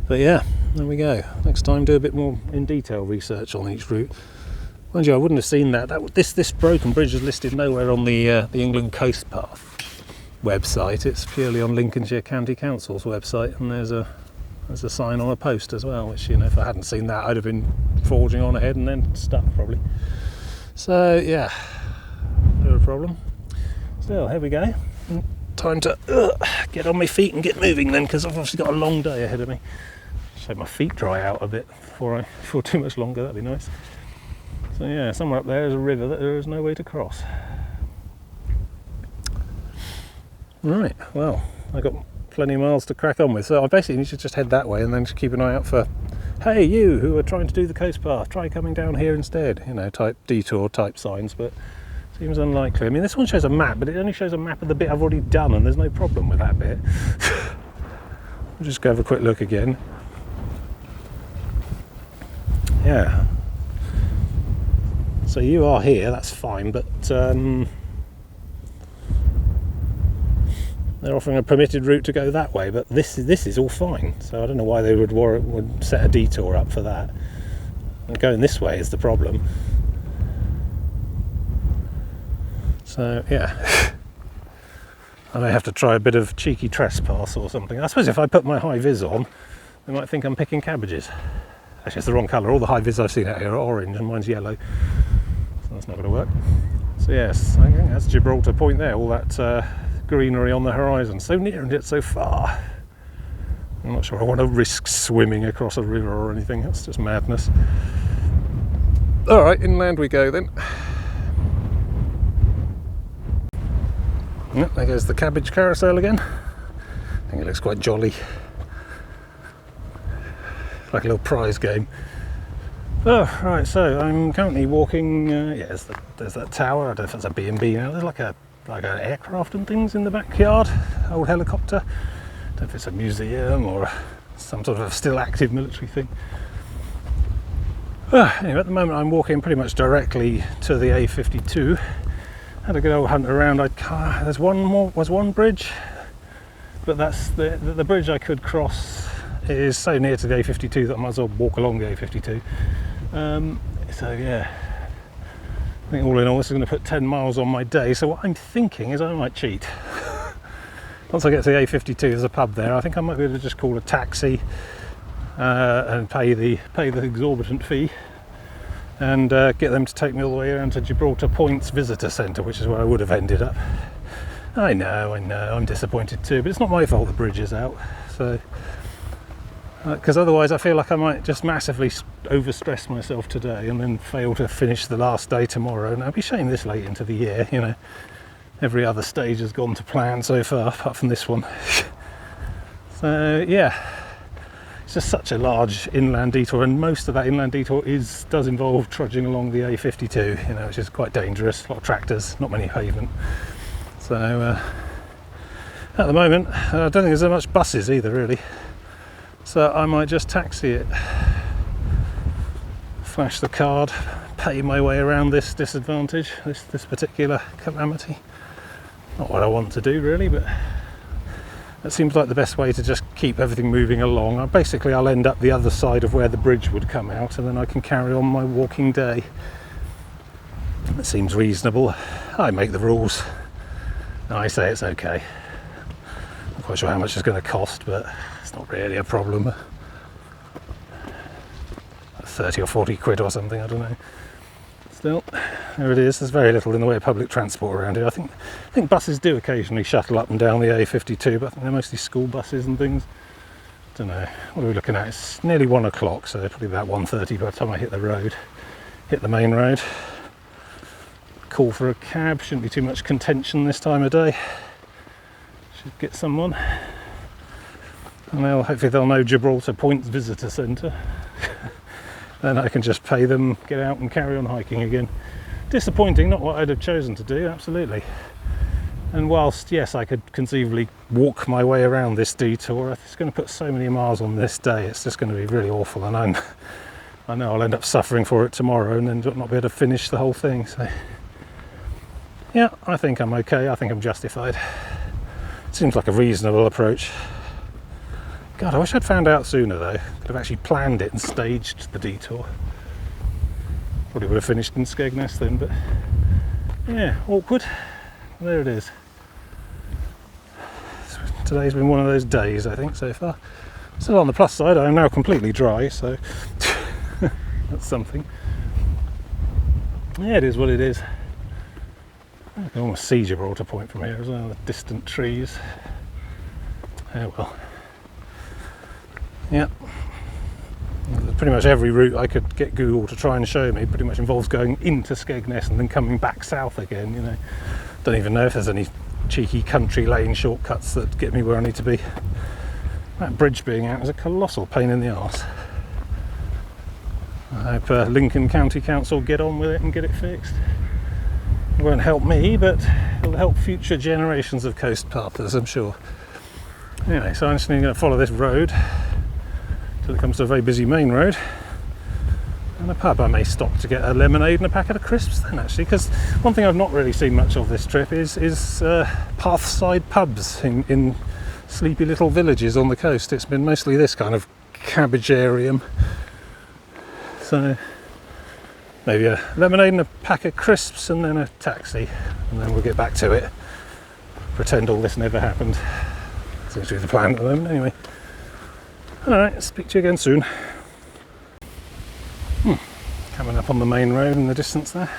But yeah, there we go. Next time, do a bit more in detail research on each route. Mind you, I wouldn't have seen that. This broken bridge is listed nowhere on the England Coast Path website. It's purely on Lincolnshire County Council's website, and there's a sign on a post as well. Which, you know, if I hadn't seen that, I'd have been forging on ahead and then stuck probably. So yeah, no problem. Still, here we go. time to get on my feet and get moving then, because I've obviously got a long day ahead of me. Just let my feet dry out a bit before I feel too much longer, that'd be nice. So yeah, somewhere up there is a river that there is no way to cross. Right, well, I got plenty of miles to crack on with, so I basically need to just head that way and then just keep an eye out for, hey, you who are trying to do the coast path, try coming down here instead, you know, type detour type signs, but seems unlikely. I mean, this one shows a map, but it only shows a map of the bit I've already done, and there's no problem with that bit. I'll just go have a quick look again. Yeah. So you are here, that's fine, but they're offering a permitted route to go that way, but this is all fine. So I don't know why they would set a detour up for that. And going this way is the problem. So yeah, I may have to try a bit of cheeky trespass or something. I suppose if I put my high vis on, they might think I'm picking cabbages. Actually, it's the wrong colour. All the high vis I've seen out here are orange and mine's yellow. So that's not going to work. So yes, I think that's Gibraltar Point there, all that greenery on the horizon. So near and yet so far. I'm not sure I want to risk swimming across a river or anything. That's just madness. Alright, inland we go then. Yep, there goes the cabbage carousel again. I think it looks quite jolly. Like a little prize game. Oh, right, so I'm currently walking, yeah, there's that tower. I don't know if it's a B&B now. There's like an aircraft and things in the backyard, old helicopter. I don't know if it's a museum or some sort of still active military thing. Anyway, at the moment I'm walking pretty much directly to the A52. Had a good old hunt around. There's one bridge, but that's the bridge I could cross is so near to the A52 that I might as well walk along the A52. So yeah, I think all in all this is going to put 10 miles on my day. So what I'm thinking is I might cheat. Once I get to the A52, there's a pub there. I think I might be able to just call a taxi and pay the exorbitant fee, and get them to take me all the way around to Gibraltar Point's visitor centre, which is where I would have ended up. I know, I'm disappointed too, but it's not my fault the bridge is out. So, because otherwise I feel like I might just massively overstress myself today and then fail to finish the last day tomorrow. And I'd be ashamed this late into the year, you know. Every other stage has gone to plan so far, apart from this one. So yeah. It's just such a large inland detour, and most of that inland detour does involve trudging along the A52, you know, which is quite dangerous. A lot of tractors, not many pavement. So at the moment, I don't think there's so much buses either, really. So I might just taxi it, flash the card, pay my way around this disadvantage, this particular calamity. Not what I want to do, really, but it seems like the best way to just keep everything moving along. Basically, I'll end up the other side of where the bridge would come out, and then I can carry on my walking day. It seems reasonable. I make the rules. I say it's okay. Not quite sure how much it's going to cost, but it's not really a problem. 30 or 40 quid or something, I don't know. Still, there it is. There's very little in the way of public transport around here. I think buses do occasionally shuttle up and down the A52, but I think they're mostly school buses and things. Don't know. What are we looking at? It's nearly 1 o'clock, so probably about 1:30 by the time I hit the main road. Call for a cab. Shouldn't be too much contention this time of day. Should get someone. And hopefully they'll know Gibraltar Point's visitor centre. Then I can just pay them, get out and carry on hiking again. Disappointing, not what I'd have chosen to do, absolutely. And whilst, yes, I could conceivably walk my way around this detour, it's going to put so many miles on this day, it's just going to be really awful, and I know I'll end up suffering for it tomorrow and then not be able to finish the whole thing. So yeah, I think I'm okay, I think I'm justified. Seems like a reasonable approach. God, I wish I'd found out sooner though. Could have actually planned it and staged the detour. Probably would have finished in Skegness then, but yeah, awkward. There it is. Today's been one of those days, I think, so far. Still on the plus side, I am now completely dry, so that's something. Yeah, it is what it is. I can almost see Gibraltar Point from here as well, the distant trees. Oh well. Yep. Pretty much every route I could get Google to try and show me pretty much involves going into Skegness and then coming back south again, you know. Don't even know if there's any cheeky country lane shortcuts that get me where I need to be. That bridge being out is a colossal pain in the arse. I hope Lincoln County Council get on with it and get it fixed. It won't help me, but it'll help future generations of coast pathers, I'm sure. Anyway, so I'm just going to follow this road till it comes to a very busy main road. And a pub. I may stop to get a lemonade and a packet of crisps then, actually, because one thing I've not really seen much of this trip is pathside pubs in sleepy little villages on the coast. It's been mostly this kind of cabbagearium. So maybe a lemonade and a pack of crisps and then a taxi, and then we'll get back to it. Pretend all this never happened. Seems to be the plan at the moment, anyway. Alright, speak to you again soon. Coming up on the main road in the distance there.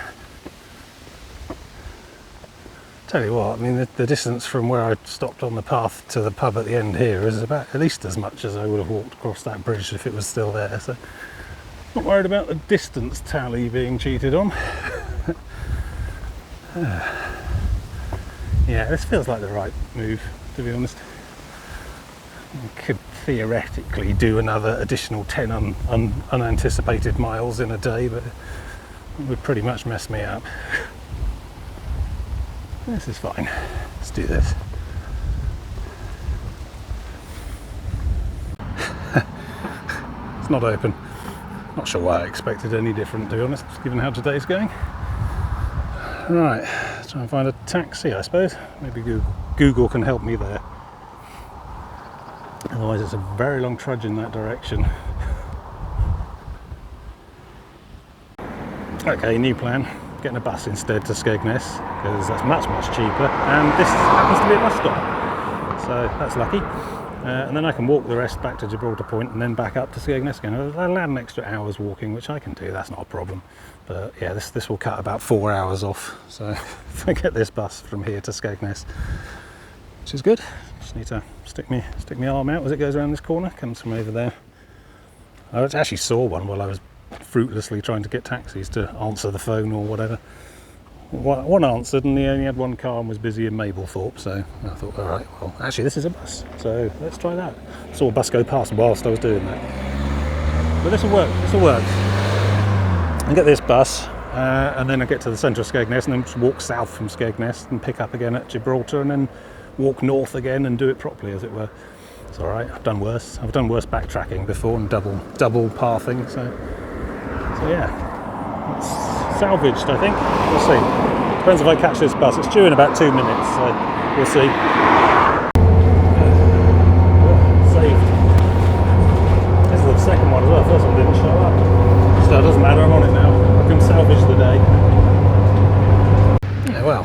Tell you what, I mean, the distance from where I stopped on the path to the pub at the end here is about at least as much as I would have walked across that bridge if it was still there. So not worried about the distance tally being cheated on. Yeah, this feels like the right move, to be honest. I could theoretically do another additional 10 unanticipated miles in a day, but it would pretty much mess me up. This is fine. Let's do this. It's not open. Not sure why I expected any different, to be honest, given how today's going. Right, let's try and find a taxi, I suppose. Maybe Google can help me there. Otherwise it's a very long trudge in that direction. Okay, new plan. Getting a bus instead to Skegness, because that's much cheaper, and this happens to be a bus stop. So that's lucky. And then I can walk the rest back to Gibraltar Point and then back up to Skegness again. I'll add an extra hour's walking, which I can do, that's not a problem. But yeah, this will cut about 4 hours off. So if I get this bus from here to Skegness, which is good. Just need to stick my arm out as it goes around this corner, comes from over there. I actually saw one while I was fruitlessly trying to get taxis to answer the phone or whatever. One answered and he only had one car and was busy in Mablethorpe, so I thought, alright, well actually this is a bus, so let's try that. Saw a bus go past whilst I was doing that. But this will work. I get this bus and then I get to the centre of Skegness and then just walk south from Skegness and pick up again at Gibraltar and then walk north again and do it properly, as it were. It's alright, I've done worse backtracking before and double pathing, so yeah, it's salvaged, I think. We'll see. Depends if I catch this bus. It's due in about 2 minutes, so we'll see. Saved. This is the second one as well. First one didn't show up. So it doesn't matter, I'm on it now. I can salvage the day. Yeah, well,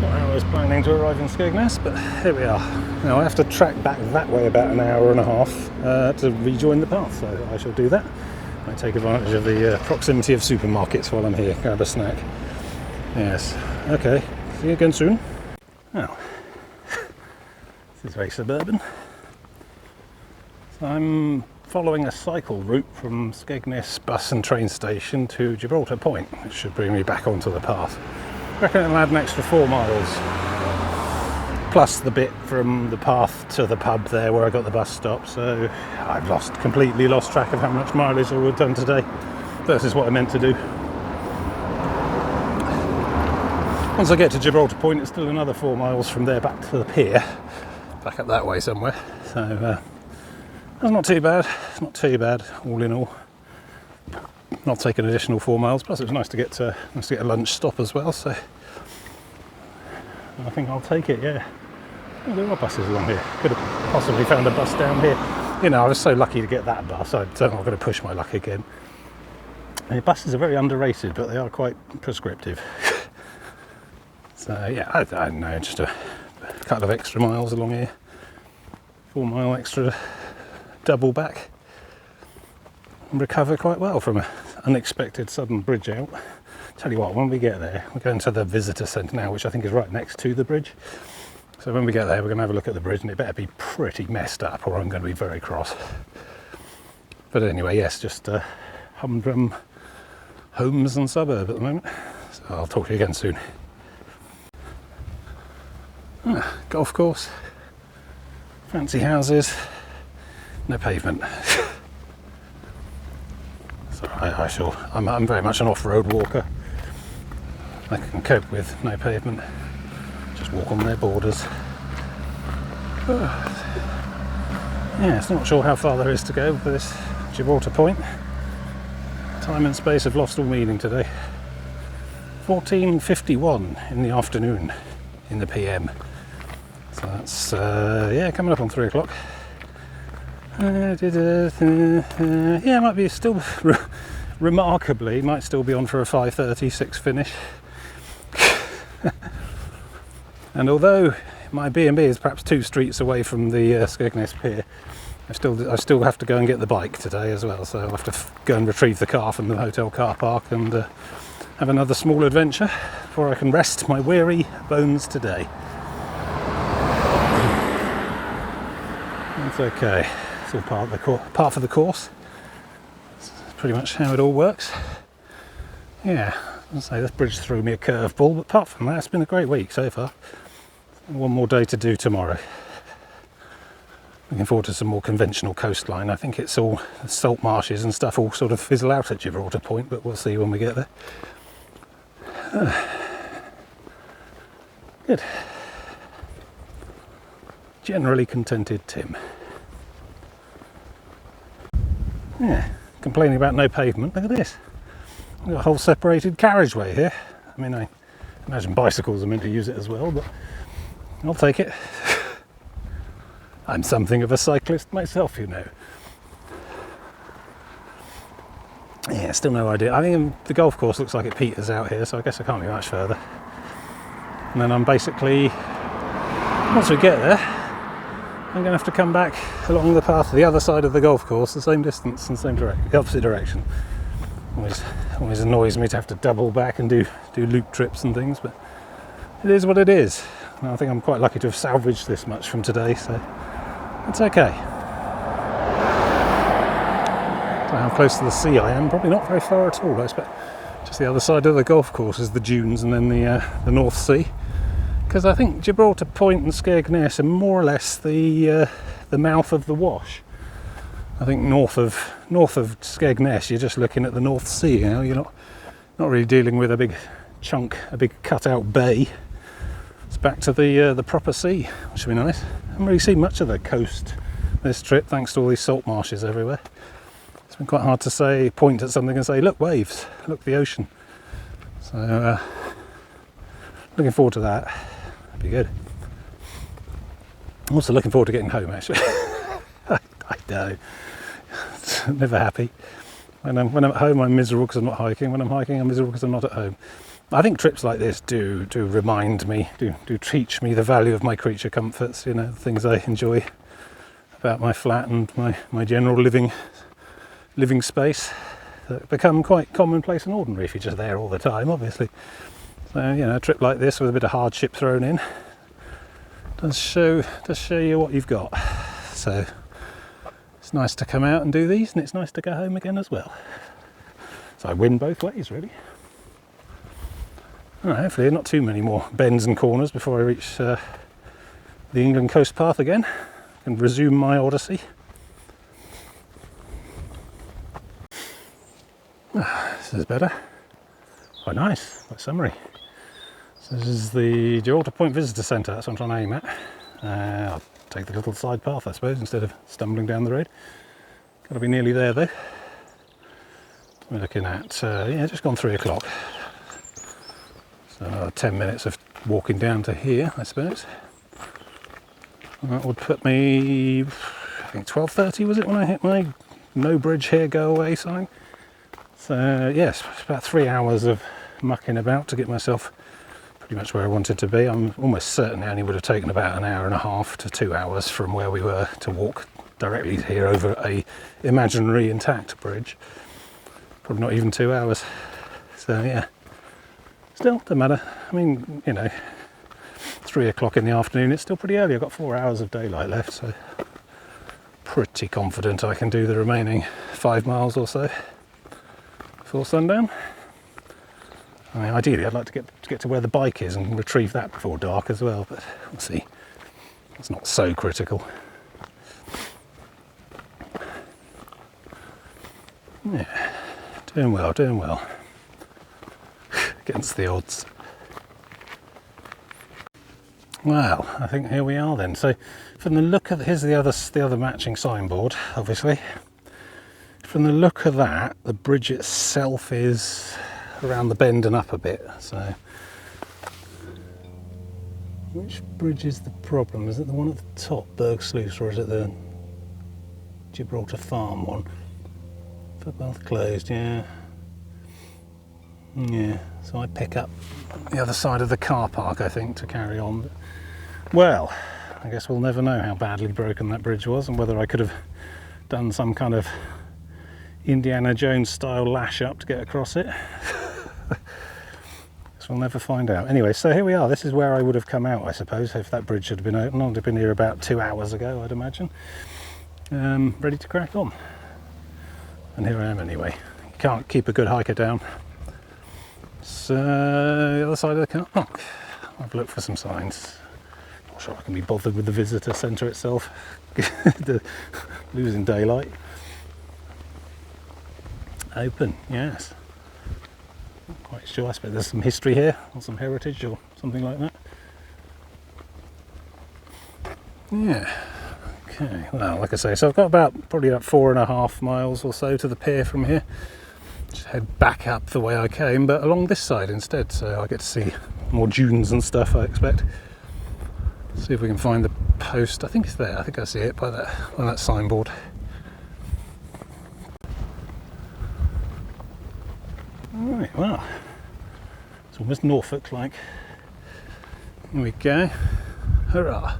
not how I was planning to arrive in Skegness, but here we are. Now I have to track back that way about an hour and a half to rejoin the path, so I shall do that. I take advantage of the proximity of supermarkets while I'm here, grab a snack. Yes, okay, see you again soon. Now, this is very suburban. So I'm following a cycle route from Skegness bus and train station to Gibraltar Point, which should bring me back onto the path. I reckon it'll add an extra 4 miles. Plus the bit from the path to the pub there where I got the bus stop, so I've completely lost track of how much mileage I would have done today versus what I meant to do. Once I get to Gibraltar Point, it's still another 4 miles from there back to the pier, back up that way somewhere, so that's not too bad all in all. Not take an additional 4 miles, plus it was nice to get a lunch stop as well, so I think I'll take it, yeah. Oh, there are buses along here. Could have possibly found a bus down here. You know, I was so lucky to get that bus, I'm not going to push my luck again. And the buses are very underrated, but they are quite prescriptive. So yeah, I don't know, just a couple of extra miles along here. 4 mile extra double back. And recover quite well from an unexpected sudden bridge out. tell you what, when we get there, we're going to the visitor centre now, which I think is right next to the bridge. So when we get there, we're going to have a look at the bridge, and it better be pretty messed up, or I'm going to be very cross. But anyway, yes, just humdrum homes and suburb at the moment. So I'll talk to you again soon. Golf course, fancy houses, no pavement. So I'm very much an off-road walker. I can cope with no pavement. Just walk on their borders. Yeah, it's not sure how far there is to go for this Gibraltar Point. Time and space have lost all meaning today. 14:51 in the afternoon, in the PM. So that's yeah, coming up on 3 o'clock. Yeah, it might be still remarkably might still be on for a 5:30, 6 finish. And although my B&B is perhaps 2 streets away from the Skegness pier, I still have to go and get the bike today as well. So I'll have to go and retrieve the car from the hotel car park and have another small adventure before I can rest my weary bones today. That's okay. It's all part of the course. It's pretty much how it all works. Yeah, I'll say this bridge threw me a curveball, but apart from that, it's been a great week so far. One more day to do tomorrow. Looking forward to some more conventional coastline. I think it's all salt marshes and stuff all sort of fizzle out at Gibraltar Point, but we'll see when we get there. Good. Generally contented Tim. Yeah, complaining about no pavement. Look at this. We've got a whole separated carriageway here. I mean, I imagine bicycles are meant to use it as well, but I'll take it. I'm something of a cyclist myself, you know. Yeah, still no idea. I think the golf course looks like it peters out here, so I guess I can't be much further. And then I'm basically, once we get there, I'm going to have to come back along the path to the other side of the golf course, the same distance and the opposite direction. Always annoys me to have to double back and do loop trips and things, but it is what it is. And I think I'm quite lucky to have salvaged this much from today, so it's okay. So how close to the sea I am? Probably not very far at all. I expect just the other side of the golf course is the dunes and then the North Sea. Because I think Gibraltar Point and Skegness are more or less the mouth of the Wash. I think north of Skegness, you're just looking at the North Sea. You know, you're not really dealing with a big chunk, a big cut-out bay. It's back to the proper sea, which would be nice. I haven't really seen much of the coast this trip, thanks to all these salt marshes everywhere. It's been quite hard to point at something and say, look, waves, look, the ocean. So, looking forward to that. Be good. I'm also looking forward to getting home, actually. I know. Never happy. When I'm at home, I'm miserable because I'm not hiking. When I'm hiking, I'm miserable because I'm not at home. I think trips like this do remind me, do teach me the value of my creature comforts, you know, the things I enjoy about my flat and my general living space that become quite commonplace and ordinary if you're just there all the time, obviously. So, you know, a trip like this with a bit of hardship thrown in does show you what you've got. So it's nice to come out and do these, and it's nice to go home again as well. So I win both ways, really. All right, hopefully not too many more bends and corners before I reach the England coast path again and resume my odyssey. This is better. Quite nice, quite summery. So this is the Gibraltar Point Visitor Centre, that's what I'm trying to aim at. I'll take the little side path, I suppose, instead of stumbling down the road. Got to be nearly there though. We're looking at, yeah, just gone 3 o'clock. So another 10 minutes of walking down to here, I suppose. And that would put me, I think 12:30 was it when I hit my no bridge here, go away sign. So yes, it's about 3 hours of mucking about to get myself pretty much where I wanted to be. I'm almost certain it only would have taken about an hour and a half to 2 hours from where we were to walk directly here over a imaginary intact bridge. Probably not even 2 hours. So yeah, still, doesn't matter. I mean, you know, 3 o'clock in the afternoon, it's still pretty early. I've got 4 hours of daylight left, so pretty confident I can do the remaining 5 miles or so before sundown. I mean, ideally I'd like to get to where the bike is and retrieve that before dark as well, but we'll see. It's not so critical. Yeah, doing well, doing well. Against the odds. Well, I think here we are then. So from the look of, here's the other matching signboard, obviously. From the look of that, the bridge itself is around the bend and up a bit. So which bridge is the problem? Is it the one at the top, Berg Sluice, or is it the Gibraltar Farm one? Footpath closed, yeah. Yeah, so I pick up the other side of the car park, I think, to carry on. Well, I guess we'll never know how badly broken that bridge was and whether I could have done some kind of Indiana Jones style lash up to get across it. Guess we'll never find out. Anyway, so here we are. This is where I would have come out, I suppose, if that bridge had been open. I'd have been here about 2 hours ago, I'd imagine. Ready to crack on. And here I am anyway. You can't keep a good hiker down. So, the other side of the car park. I've looked for some signs. Not sure I can be bothered with the visitor centre itself. Losing daylight. Open, yes. Not quite sure. I suppose there's some history here, or some heritage, or something like that. Yeah. Okay, well, like I say, so I've got probably about 4.5 miles or so to the pier from here. Just head back up the way I came, but along this side instead, so I get to see more dunes and stuff, I expect. See if we can find the post. I think it's there. I think I see it by that signboard. Alright, well, it's almost Norfolk-like. Here we go. Hurrah!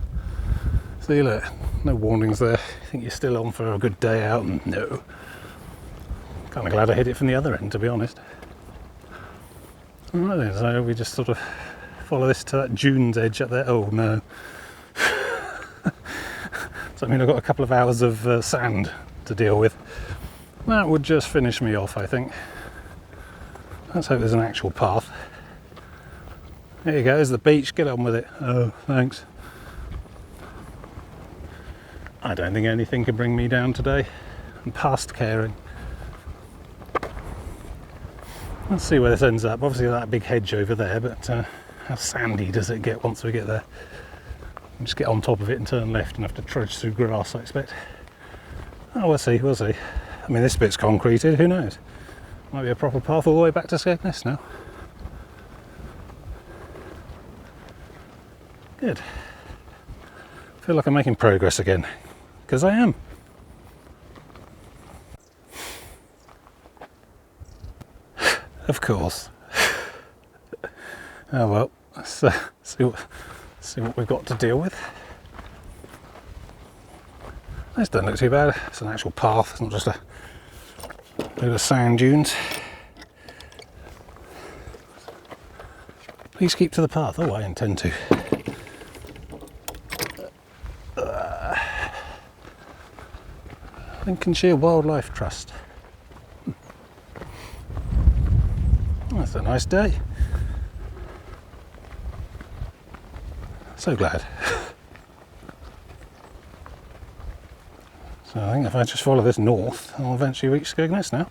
See, look, no warnings there. You think you're still on for a good day out? No. Kind of glad I hit it from the other end, to be honest. Alright then, so we just sort of follow this to that dunes edge up there. Oh no. So I mean, I've got a couple of hours of sand to deal with. That would just finish me off, I think. Let's hope there's an actual path. There you go, there's the beach, get on with it. Oh, thanks. I don't think anything can bring me down today. I'm past caring. Let's see where this ends up. Obviously that big hedge over there, but how sandy does it get once we get there? We'll just get on top of it and turn left and have to trudge through grass, I expect. Oh, we'll see, we'll see. I mean, this bit's concreted, who knows? Might be a proper path all the way back to Skegness now. Good. Feel like I'm making progress again, because I am. Of course. Oh well, let's see what we've got to deal with. This doesn't look too bad. It's an actual path, it's not just a load of sand dunes. Please keep to the path. Oh, I intend to. Lincolnshire Wildlife Trust. That's a nice day. So glad. So I think if I just follow this north, I'll eventually reach Skegness now.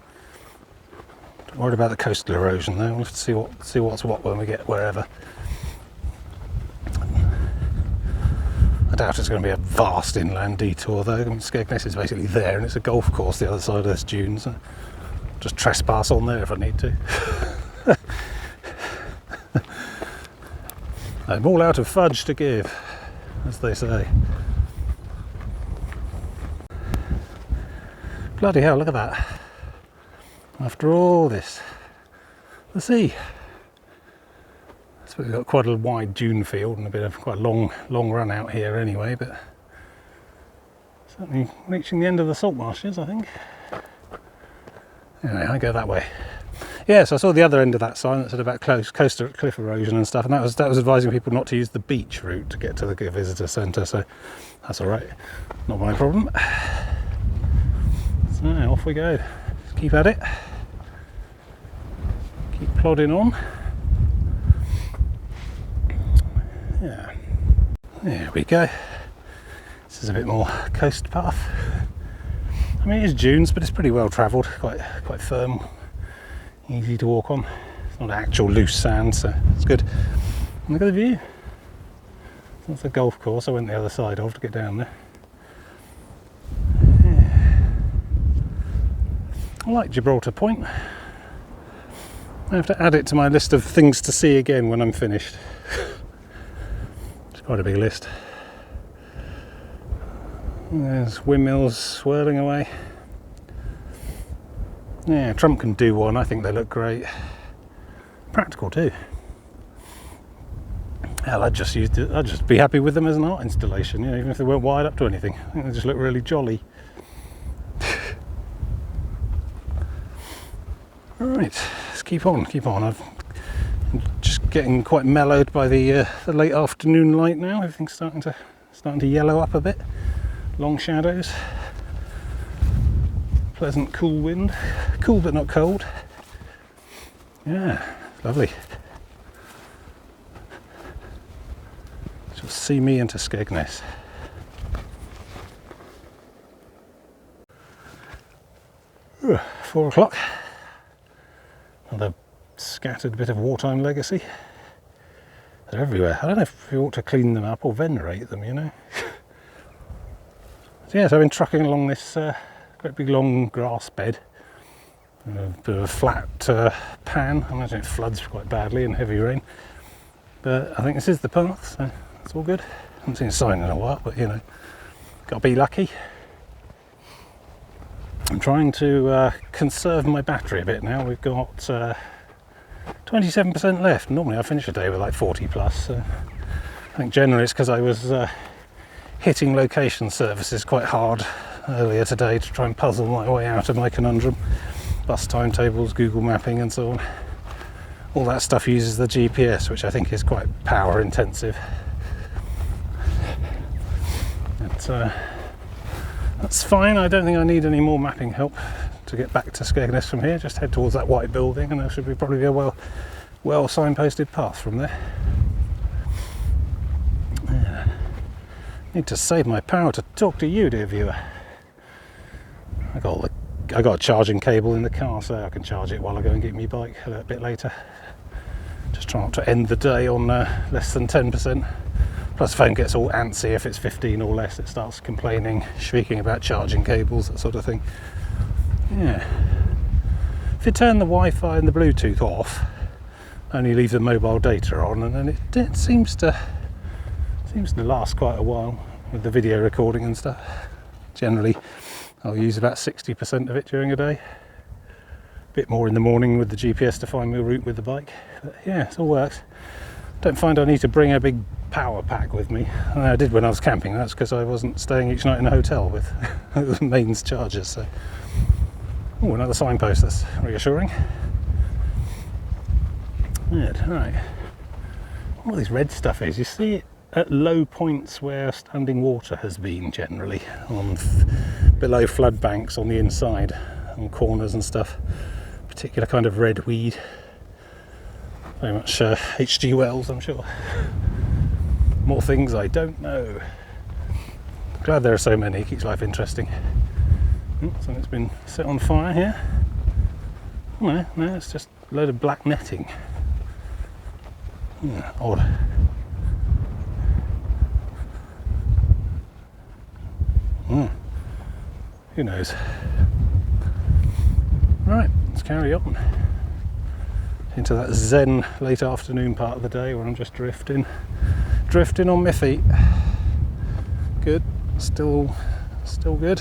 Don't worry about the coastal erosion though. We'll have to see what's what when we get wherever. I doubt it's going to be a vast inland detour though. I mean, Skegness is basically there, and it's a golf course the other side of this dunes. So just trespass on there if I need to. I'm all out of fudge to give, as they say. Bloody hell, look at that. After all this, the sea. I suppose we've got quite a wide dune field and a bit of quite a long run out here anyway, but certainly reaching the end of the salt marshes, I think. Anyway, I go that way. Yeah, so I saw the other end of that sign that said about coastal cliff erosion and stuff, and that was advising people not to use the beach route to get to the visitor centre. So that's all right, not my problem. So off we go. Just keep at it. Keep plodding on. Yeah, there we go. This is a bit more coast path. I mean, it is dunes, but it's pretty well travelled, quite firm, easy to walk on. It's not actual loose sand, so it's good. And look at the view. That's a golf course I went the other side of to get down there. Yeah. I like Gibraltar Point. I have to add it to my list of things to see again when I'm finished. It's quite a big list. There's windmills swirling away. Yeah, Trump can do one. I think they look great. Practical too. Hell, I'd just be happy with them as an art installation, you know, even if they weren't wired up to anything. I think they just look really jolly. Alright, let's keep on. I'm just getting quite mellowed by the late afternoon light now. Everything's starting to yellow up a bit. Long shadows, pleasant cool wind, cool but not cold. Yeah, lovely. Shall see me into Skegness. Ooh, 4 o'clock. Another scattered bit of wartime legacy. They're everywhere. I don't know if you ought to clean them up or venerate them, you know. So yes, I've been trucking along this great big long grass bed, a bit of a flat pan. I imagine it floods quite badly in heavy rain, but I think this is the path, so it's all good. I haven't seen a sign in a while, but you know, got to be lucky. I'm trying to conserve my battery a bit now. We've got 27% left. Normally I finish a day with like 40 plus, so I think generally it's because I was hitting location services quite hard earlier today to try and puzzle my way out of my conundrum. Bus timetables, Google mapping and so on. All that stuff uses the GPS, which I think is quite power intensive. But, that's fine. I don't think I need any more mapping help to get back to Skegness from here. Just head towards that white building and there should probably be a well signposted path from there. Yeah. Need to save my power to talk to you, dear viewer. I got a charging cable in the car, so I can charge it while I go and get my bike a little bit later. Just try not to end the day on less than 10%. Plus the phone gets all antsy if it's 15 or less. It starts complaining, shrieking about charging cables, that sort of thing. Yeah. If you turn the Wi-Fi and the Bluetooth off, only leave the mobile data on, and then it seems to last quite a while with the video recording and stuff. Generally I'll use about 60% of it during a day. A bit more in the morning with the GPS to find my route with the bike. But yeah, it all works. Don't find I need to bring a big power pack with me. I did when I was camping. That's because I wasn't staying each night in a hotel with mains chargers. So, oh, another signpost. That's reassuring. Good. Right. All this red stuff is. You see it at low points where standing water has been, generally on below flood banks on the inside, on corners and stuff. Particular kind of red weed. Very much H.G. Wells, I'm sure. More things I don't know. Glad there are so many. It keeps life interesting. Something's been set on fire here. No, it's just a load of black netting. Yeah, odd. Who knows? Right, let's carry on into that zen late afternoon part of the day where I'm just drifting on my feet. Good, still good.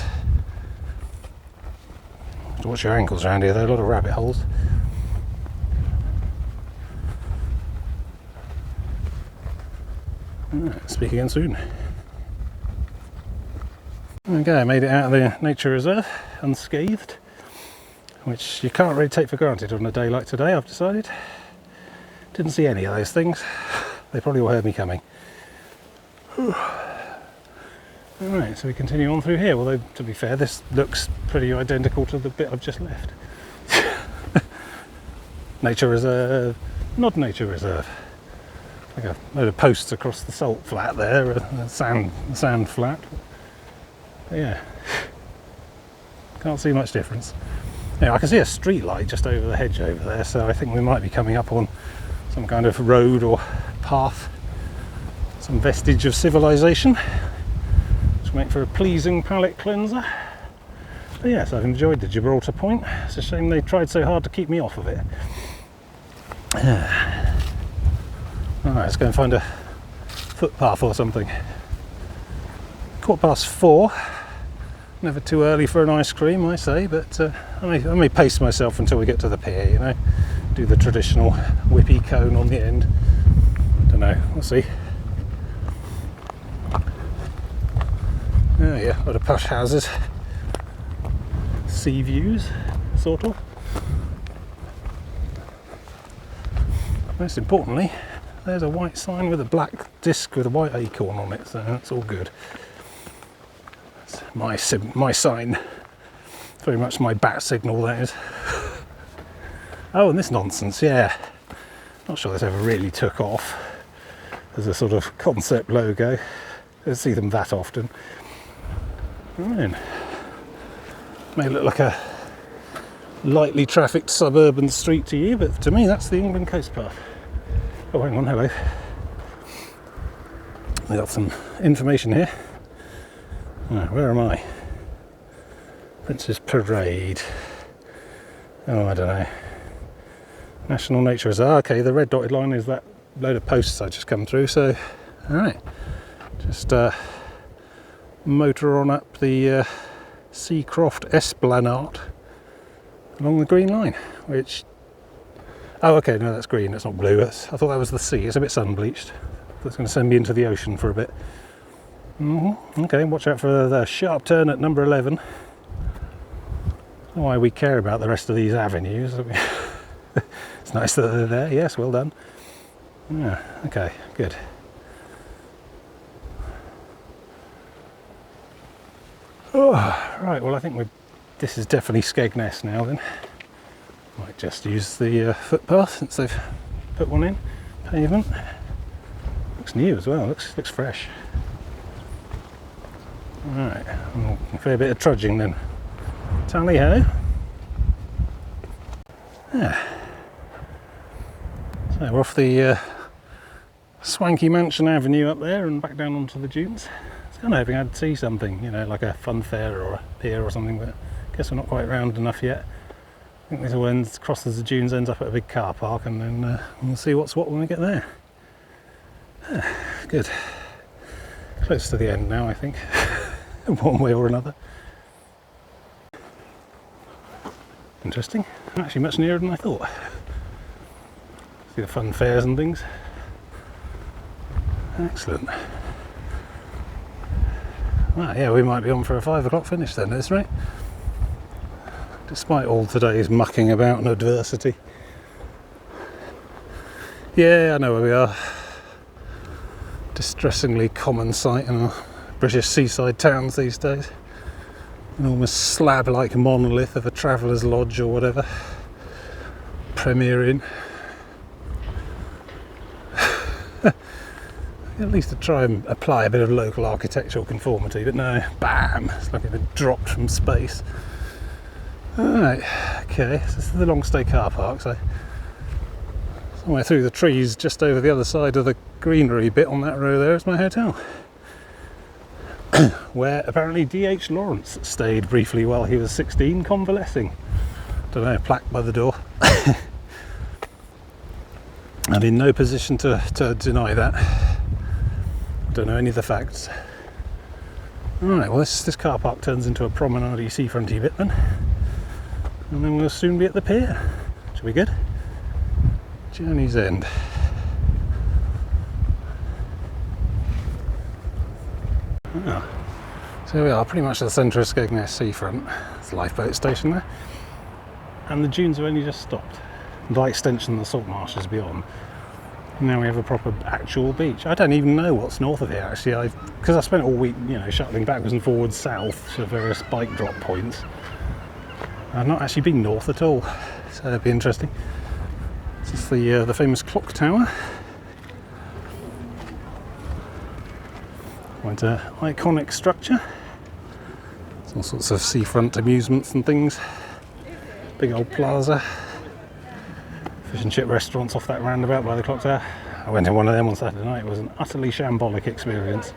Have to watch your ankles around here. There are a lot of rabbit holes. Right, speak again soon. Okay, I made it out of the nature reserve unscathed. which you can't really take for granted on a day like today, I've decided. Didn't see any of those things. They probably all heard me coming. Alright, so we continue on through here, although to be fair this looks pretty identical to the bit I've just left. Nature reserve, not nature reserve. Like a load of posts across the salt flat there, a sand flat. But yeah, can't see much difference. Now I can see a street light just over the hedge over there, so I think we might be coming up on some kind of road or path, some vestige of civilization. Make for a pleasing palate cleanser. But yes, I've enjoyed the Gibraltar Point. It's a shame they tried so hard to keep me off of it. Alright, let's go and find a footpath or something. 4:15. Never too early for an ice cream, I say, but I may pace myself until we get to the pier, you know. Do the traditional whippy cone on the end. Don't know, we'll see. Oh yeah, a lot of posh houses. Sea views, sort of. Most importantly, there's a white sign with a black disc with a white acorn on it, so that's all good. That's my sign. Very much my bat signal, that is. Oh, and this nonsense, yeah. Not sure this ever really took off as a sort of concept logo. Don't see them that often. Right. May look like a lightly trafficked suburban street to you, but to me that's the England coast path. Oh, hang on, hello. We got some information here. Right, where am I? Prince's Parade. Oh, I don't know. National Nature Reserve. Okay, the red dotted line is that load of posts I just come through. So, all right, just motor on up the Seacroft Esplanade along the green line, which, oh okay, no, that's green, that's not blue. I thought that was the sea. It's a bit sun bleached. That's going to send me into the ocean for a bit. Okay, watch out for the sharp turn at number 11. Why we care about the rest of these avenues. It's nice that they're there. Yes, well done. Yeah, okay, good. Oh, right, well I think this is definitely Skegness now then. Might just use the footpath since they've put one in. Pavement. Looks new as well, looks fresh. Alright, a fair bit of trudging then. Tally ho. Yeah. So we're off the swanky mansion avenue up there and back down onto the dunes. Kind of hoping I'd see something, you know, like a fun fair or a pier or something, but I guess we're not quite round enough yet. I think this all crosses the dunes, ends up at a big car park, and then we'll see what's what when we get there. Good. Close to the end now, I think, one way or another. Interesting. Actually much nearer than I thought. See the fun fairs and things. Excellent. Ah, yeah, we might be on for a 5 o'clock finish then, that's right. Despite all today's mucking about and adversity. Yeah, I know where we are. Distressingly common sight in our British seaside towns these days. Enormous slab-like monolith of a traveller's lodge or whatever. Premier Inn. At least to try and apply a bit of local architectural conformity, but no, bam, it's like it had dropped from space. Alright, okay, so this is the long stay car park, so somewhere through the trees just over the other side of the greenery bit on that row there is my hotel. Where apparently D.H. Lawrence stayed briefly while he was 16 convalescing. Don't know, plaque by the door. I'm in no position to deny that. Don't know any of the facts. Alright, well this car park turns into a promenade-y seafronty bit then. And then we'll soon be at the pier. Should be good. Journey's end. Oh. So here we are, pretty much at the centre of Skegness seafront. There's a lifeboat station there. and the dunes have only just stopped. And by extension, the salt marshes beyond. Now we have a proper actual beach. I don't even know what's north of here actually, because I spent all week, shuttling backwards and forwards south to various bike drop points. I've not actually been north at all, so it'd be interesting. This is the famous clock tower. Quite an iconic structure. There's all sorts of seafront amusements and things. Big old plaza. Fish and chip restaurants off that roundabout by the clock tower. I went in one of them on Saturday night. It was an utterly shambolic experience.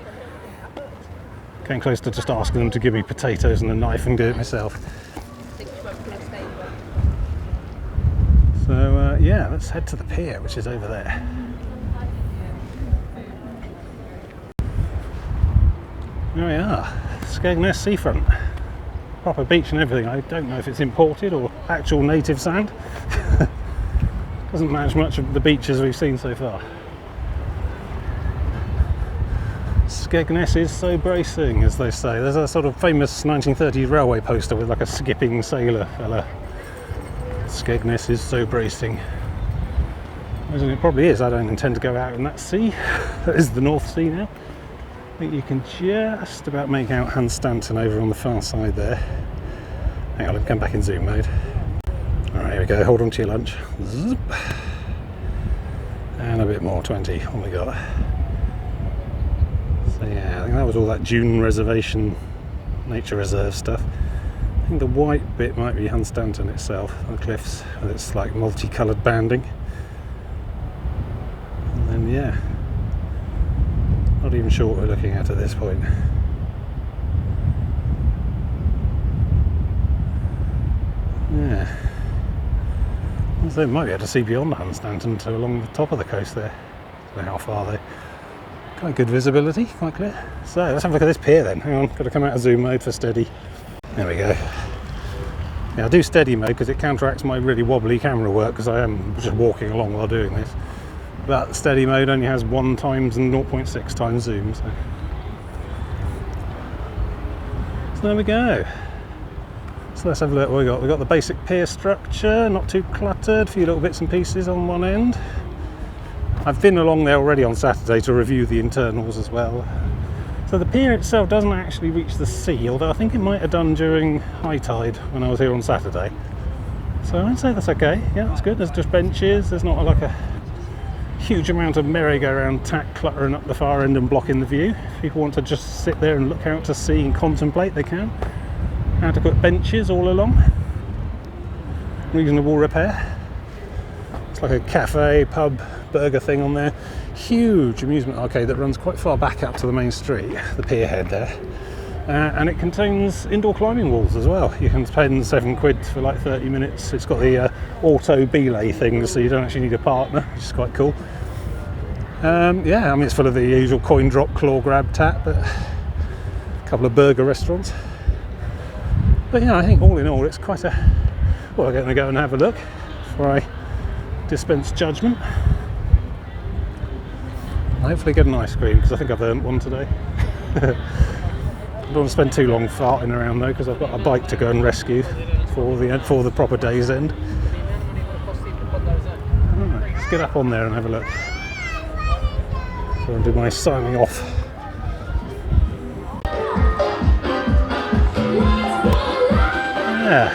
Came close to just asking them to give me potatoes and a knife and do it myself. So yeah, let's head to the pier, which is over there. There we are, Skegness seafront. Proper beach and everything. I don't know if it's imported or actual native sand. Doesn't match much of the beaches we've seen so far. Skegness is so bracing, as they say. There's a sort of famous 1930s railway poster with like a skipping sailor fella. Skegness is so bracing. As it probably is. I don't intend to go out in that sea. That is the North Sea now. I think you can just about make out Hunstanton over on the far side there. Hang on, let me come back in zoom mode. Alright, here we go, hold on to your lunch. Zip. And a bit more, 20, what we got? So yeah, I think that was all that dune reservation, nature reserve stuff. I think the white bit might be Hunstanton itself, the cliffs, with its like multicoloured banding. And then yeah, not even sure what we're looking at this point. Yeah. So they might be able to see beyond Hunstanton to along the top of the coast there. I don't know how far they. Quite good visibility, quite clear. So let's have a look at this pier then. Hang on, got to come out of zoom mode for steady. There we go. Yeah, I do steady mode because it counteracts my really wobbly camera work because I am just walking along while doing this. But steady mode only has 1 times and 0.6 times zoom. So there we go. So let's have a look what we got. We've got the basic pier structure, not too cluttered, a few little bits and pieces on one end. I've been along there already on Saturday to review the internals as well. So the pier itself doesn't actually reach the sea, although I think it might have done during high tide when I was here on Saturday. So I'd say that's okay. Yeah, that's good. There's just benches. There's not like a huge amount of merry-go-round tack cluttering up the far end and blocking the view. If people want to just sit there and look out to sea and contemplate, they can. Adequate benches all along. Reasonable repair. It's like a cafe, pub, burger thing on there. Huge amusement arcade that runs quite far back up to the main street, the pier head there. And it contains indoor climbing walls as well. You can spend £7 for like 30 minutes. It's got the auto belay thing, so you don't actually need a partner, which is quite cool. Yeah, I mean it's full of the usual coin drop, claw grab, tap, but a couple of burger restaurants. But yeah, I think all in all it's quite a... Well, I'm going to go and have a look before I dispense judgment. I'll hopefully get an ice cream because I think I've earned one today. I don't want to spend too long farting around though because I've got a bike to go and rescue for the proper day's end. Alright, let's get up on there and have a look. So I'll do my signing off. Yeah.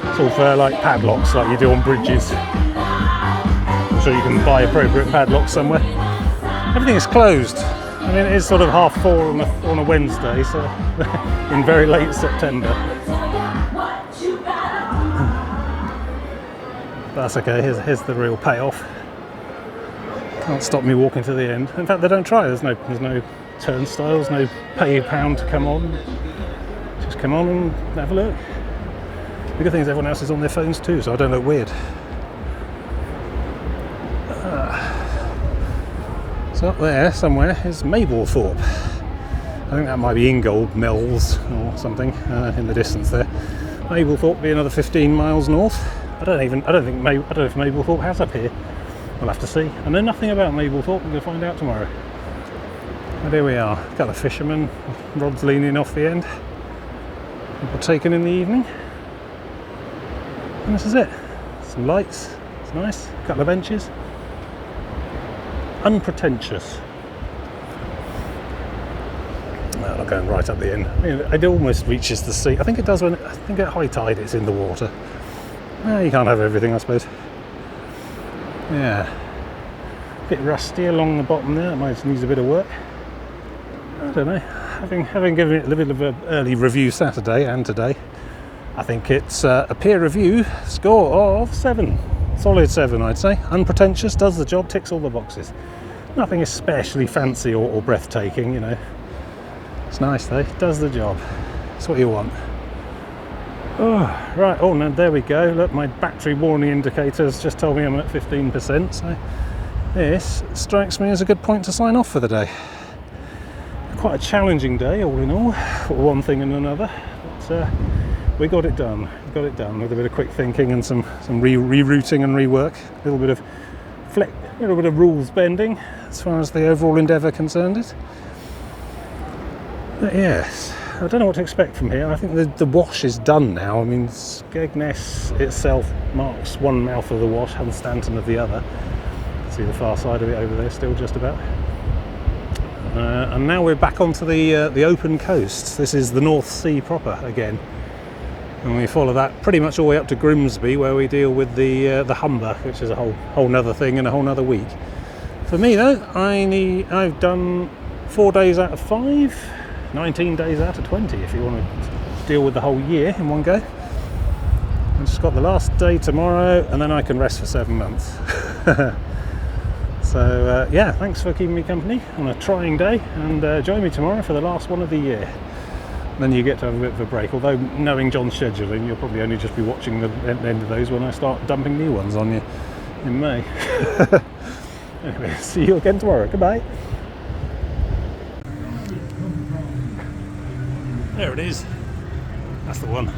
It's all for like padlocks like you do on bridges. I'm sure you can buy appropriate padlocks somewhere. Everything is closed. I mean, it is sort of 4:30 on a Wednesday, so in very late September. That's okay, here's the real payoff. Can't stop me walking to the end. In fact, they don't try. There's no turnstiles, no pay a pound to come on. Just come on and have a look. The good thing is everyone else is on their phones too, so I don't look weird. So up there somewhere is Mablethorpe. I think that might be Ingold Mills or something in the distance there. Mablethorpe be another 15 miles north. I don't know if Mablethorpe has a pier. We'll have to see. I know nothing about Mablethorpe. We're going to find out tomorrow. And here we are. Got a fisherman. Rods leaning off the end. People taken in the evening. And this is it. Some lights, it's nice, a couple of benches. Unpretentious. Well, not going right up the end. I mean, it almost reaches the sea. I think it does when, I think at high tide it's in the water. Well, you can't have everything, I suppose. Yeah. A bit rusty along the bottom there, it might need a bit of work. I don't know. Having given it a little bit of an early review Saturday and today, I think it's a peer review score of 7. Solid 7, I'd say. Unpretentious, does the job, ticks all the boxes. Nothing especially fancy or breathtaking, you know. It's nice though, does the job. That's what you want. Oh, right, oh no, there we go. Look, my battery warning indicators just told me I'm at 15%, so this strikes me as a good point to sign off for the day. Quite a challenging day, all in all, for one thing and another, but we got it done. We got it done with a bit of quick thinking and some rerouting and rework, a little bit of rules bending as far as the overall endeavour concerned is. But yes, I don't know what to expect from here. I think the wash is done now. I mean, Skegness itself marks one mouth of the wash, Hunstanton of the other. See the far side of it over there still just about. And now we're back onto the open coast. This is the North Sea proper again. And we follow that pretty much all the way up to Grimsby, where we deal with the Humber, which is a whole nother thing and a whole nother week. For me though, I've done 4 days out of 5, 19 days out of 20 if you want to deal with the whole year in one go. I've just got the last day tomorrow and then I can rest for 7 months. So yeah, thanks for keeping me company on a trying day, and join me tomorrow for the last one of the year. Then you get to have a bit of a break, although knowing John's scheduling, you'll probably only just be watching the end of those when I start dumping new ones on you in May. Anyway, see you again tomorrow. Goodbye. There it is. That's the one.